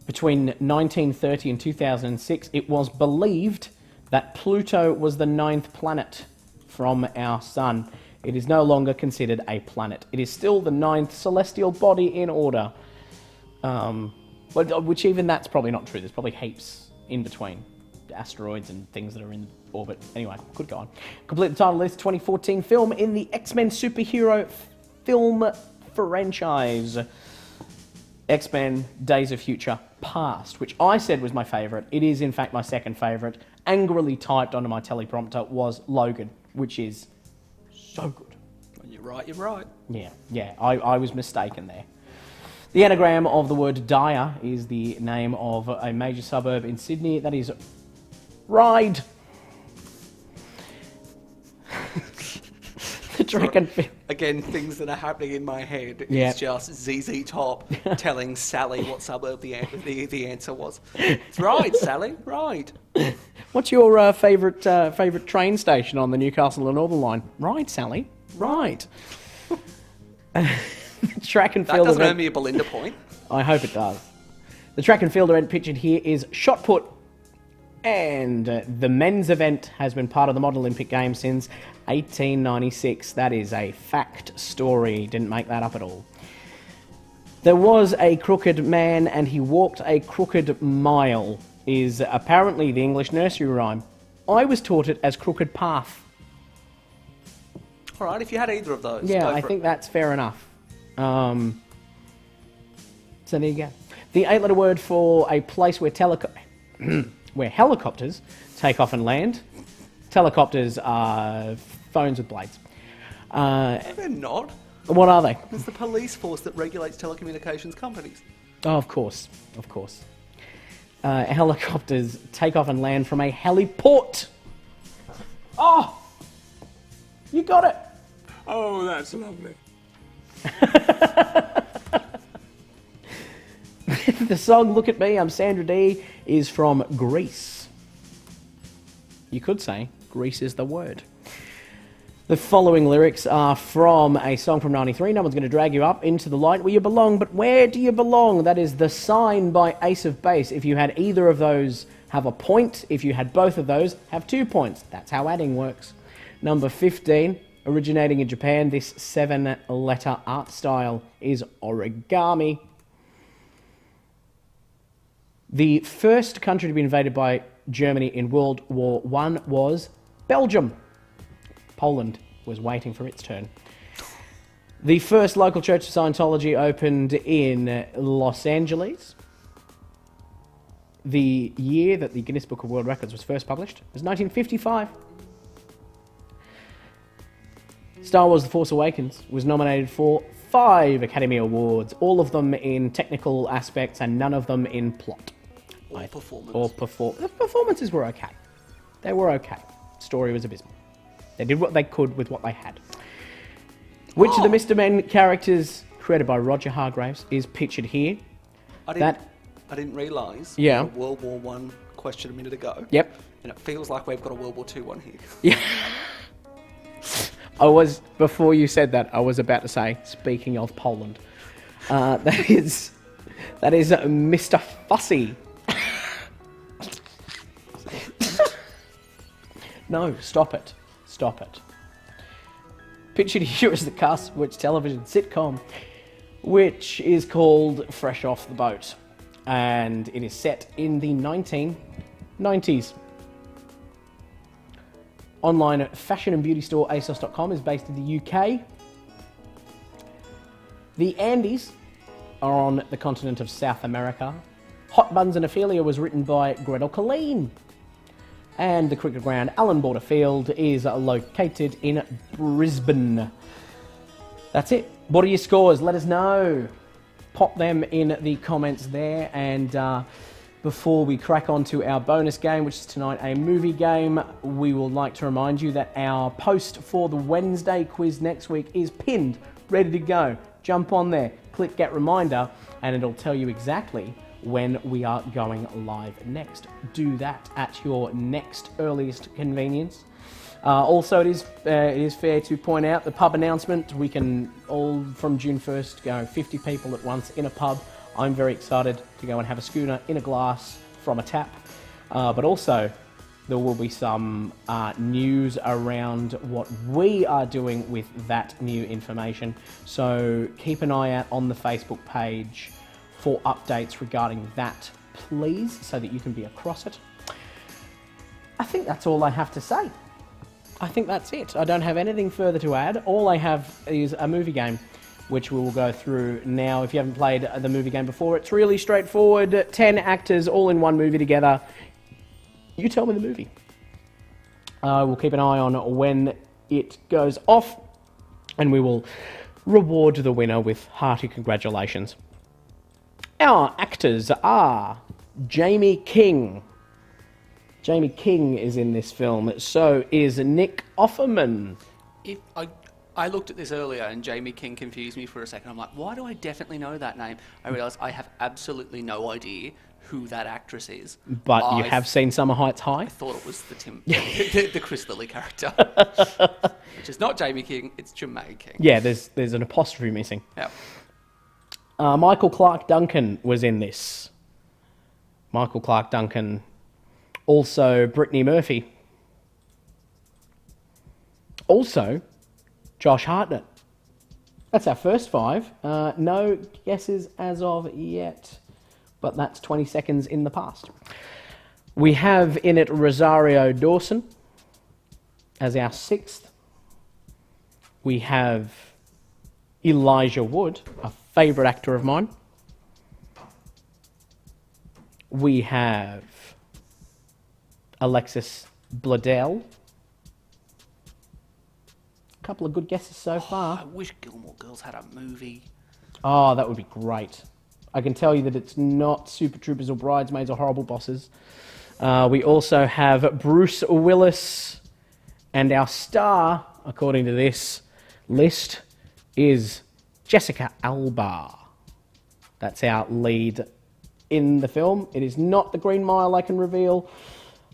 A: Between 1930 and 2006, it was believed that Pluto was the 9th planet from our sun. It is no longer considered a planet. It is still the 9th celestial body in order. Which even that's probably not true. There's probably heaps in between asteroids and things that are in orbit. Anyway, could go on. Complete the title list, 2014 film in the X-Men superhero film franchise. X-Men Days of Future Past, which I said was my favourite. It is, in fact, my second favourite. Angrily typed onto my teleprompter was Logan, which is so good.
B: When you're right, you're right.
A: Yeah, I was mistaken there. The anagram of the word Dyer is the name of a major suburb in Sydney. That is Ryde. The track and field.
B: Again, things that are happening in my head
A: Yeah.
B: is just ZZ Top telling Sally what suburb the answer was. It's right, Sally, right.
A: What's your favourite train station on the Newcastle and Northern Line? Right, Sally. Right. Track and
B: That
A: field
B: doesn't
A: event.
B: earn me a Belinda point.
A: I hope it does. The track and field event pictured here is shot put. And the men's event has been part of the Model Olympic Games since 1896. That is a fact story. Didn't make that up at all. There was a crooked man and he walked a crooked mile is apparently the English nursery rhyme. I was taught it as crooked path.
B: All right, if you had either of those.
A: Yeah, I think that's fair enough. So there you go. The 8-letter word for a place where where helicopters take off and land. Helicopters are phones with blades.
B: They're not.
A: What are they?
B: It's the police force that regulates telecommunications companies.
A: Oh, of course. Helicopters take off and land from a heliport. Oh! You got it!
D: Oh, that's lovely.
A: The song Look At Me, I'm Sandra Dee is from Greece. You could say Greece is the word. The following lyrics are from a song from 93. No one's going to drag you up into the light where you belong, but where do you belong? That is The Sign by Ace of Base. If you had either of those, have a point. If you had both of those, have 2 points. That's how adding works. Number 15, originating in Japan, this 7-letter art style is origami. The first country to be invaded by Germany in World War I was Belgium. Poland was waiting for its turn. The first local church of Scientology opened in Los Angeles. The year that the Guinness Book of World Records was first published was 1955. Star Wars The Force Awakens was nominated for 5 Academy Awards, all of them in technical aspects and none of them in plot.
B: Or performance.
A: The performances were okay. They were okay. Story was abysmal. They did what they could with what they had. Which of the Mr. Men characters created by Roger Hargraves is pictured here?
B: I didn't realise.
A: Yeah.
B: We had a World War I question a minute ago.
A: Yep.
B: And it feels like we've got a World War II one here.
A: Yeah. Before you said that, I was about to say, speaking of Poland, that is Mr. Fussy. No, stop it. Pictured here is the cast of which television sitcom, which is called Fresh Off the Boat, and it is set in the 1990s. Online fashion and beauty store ASOS.com is based in the UK. The Andes are on the continent of South America. Hot Buns and Ophelia was written by Gretel Colleen. And the cricket ground, Allan Border Field, is located in Brisbane. That's it. What are your scores? Let us know. Pop them in the comments there. And before we crack on to our bonus game, which is tonight a movie game, we would like to remind you that our post for the Wednesday quiz next week is pinned, ready to go. Jump on there, click Get Reminder, and it'll tell you exactly when we are going live next. Do that at your next earliest convenience. Also, it is fair to point out the pub announcement. We can all, from June 1st, go 50 people at once in a pub. I'm very excited to go and have a schooner in a glass from a tap. But also, there will be some news around what we are doing with that new information. So keep an eye out on the Facebook page for updates regarding that, please, so that you can be across it. I think that's all I have to say. I think that's it. I don't have anything further to add. All I have is a movie game, which we will go through now. If you haven't played the movie game before, it's really straightforward. 10 actors all in one movie together. You tell me the movie. We'll keep an eye on when it goes off, and we will reward the winner with hearty congratulations. Our actors are Jamie King. Jamie King is in this film. So is Nick Offerman.
B: I looked at this earlier and Jamie King confused me for a second. I'm like, why do I definitely know that name? I realised I have absolutely no idea who that actress is.
A: But you have seen Summer Heights High?
B: I thought it was the Chris Lilly character. Which is not Jamie King, it's Jermaine King.
A: Yeah, there's an apostrophe missing.
B: Yeah.
A: Michael Clarke Duncan was in this. Michael Clarke Duncan Also, Brittany Murphy. Also, Josh Hartnett. That's our first 5. No guesses as of yet, but that's 20 seconds in the past. We have in it Rosario Dawson as our 6th. We have Elijah Wood, a favourite actor of mine. We have Alexis Bledel. A couple of good guesses so far.
B: I wish Gilmore Girls had a movie.
A: Oh, that would be great. I can tell you that it's not Super Troopers or Bridesmaids or Horrible Bosses. We also have Bruce Willis, and our star, according to this list, is Jessica Alba. That's our lead in the film. It is not The Green Mile, I can reveal.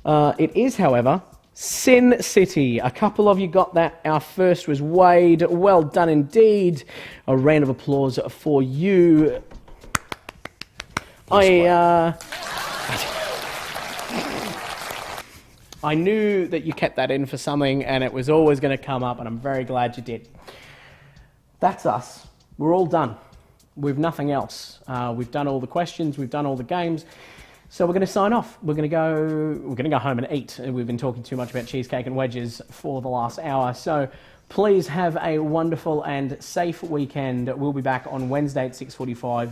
A: It is, however, Sin City. A couple of you got that. Our first was Wade. Well done indeed. A round of applause for you. I knew that you kept that in for something, and it was always going to come up, and I'm very glad you did. That's us. We're all done. We've nothing else. We've done all the questions. We've done all the games. So we're going to sign off. We're going to go home and eat. We've been talking too much about cheesecake and wedges for the last hour. So please have a wonderful and safe weekend. We'll be back on Wednesday at 6:45.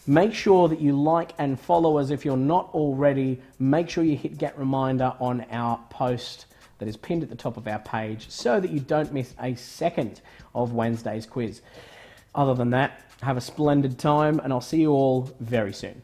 A: Make sure that you like and follow us if you're not already. Make sure you hit get reminder on our post that is pinned at the top of our page so that you don't miss a second of Wednesday's quiz. Other than that, have a splendid time, and I'll see you all very soon.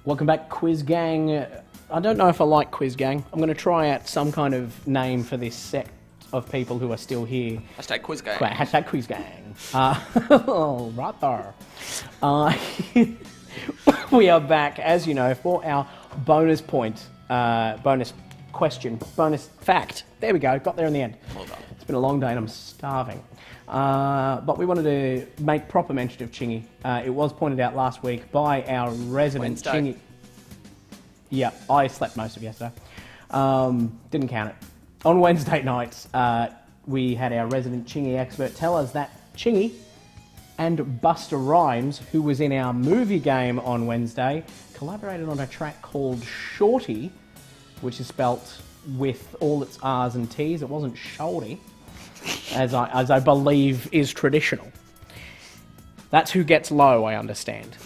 A: Welcome back, Quiz Gang. I don't know if I like Quiz Gang. I'm going to try out some kind of name for this set of people who are still here.
B: Hashtag Quiz Gang.
A: Hashtag Quiz Gang. Right there. We are back, as you know, for our bonus point, bonus question, bonus fact. There we go, got there in the end.
B: Well done.
A: It's been a long day and I'm starving. But we wanted to make proper mention of Chingy. It was pointed out last week by our resident
B: Wednesday.
A: Chingy. Yeah, I slept most of yesterday. Didn't count it. On Wednesday nights, we had our resident Chingy expert tell us that Chingy and Buster Rhymes, who was in our movie game on Wednesday, collaborated on a track called Shorty, which is spelt with all its R's and T's. It wasn't Sholdy, as I believe is traditional. That's who gets low, I understand.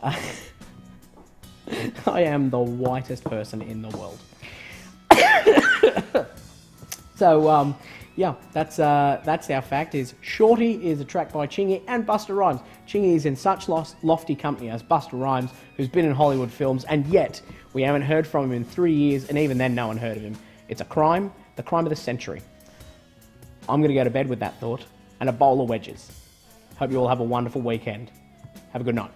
A: I am the whitest person in the world. So, yeah, that's our fact, is Shorty is a track by Chingy and Busta Rhymes. Chingy is in such lofty company as Busta Rhymes, who's been in Hollywood films, and yet we haven't heard from him in 3 years, and even then no one heard of him. It's a crime, the crime of the century. I'm going to go to bed with that thought, and a bowl of wedges. Hope you all have a wonderful weekend. Have a good night.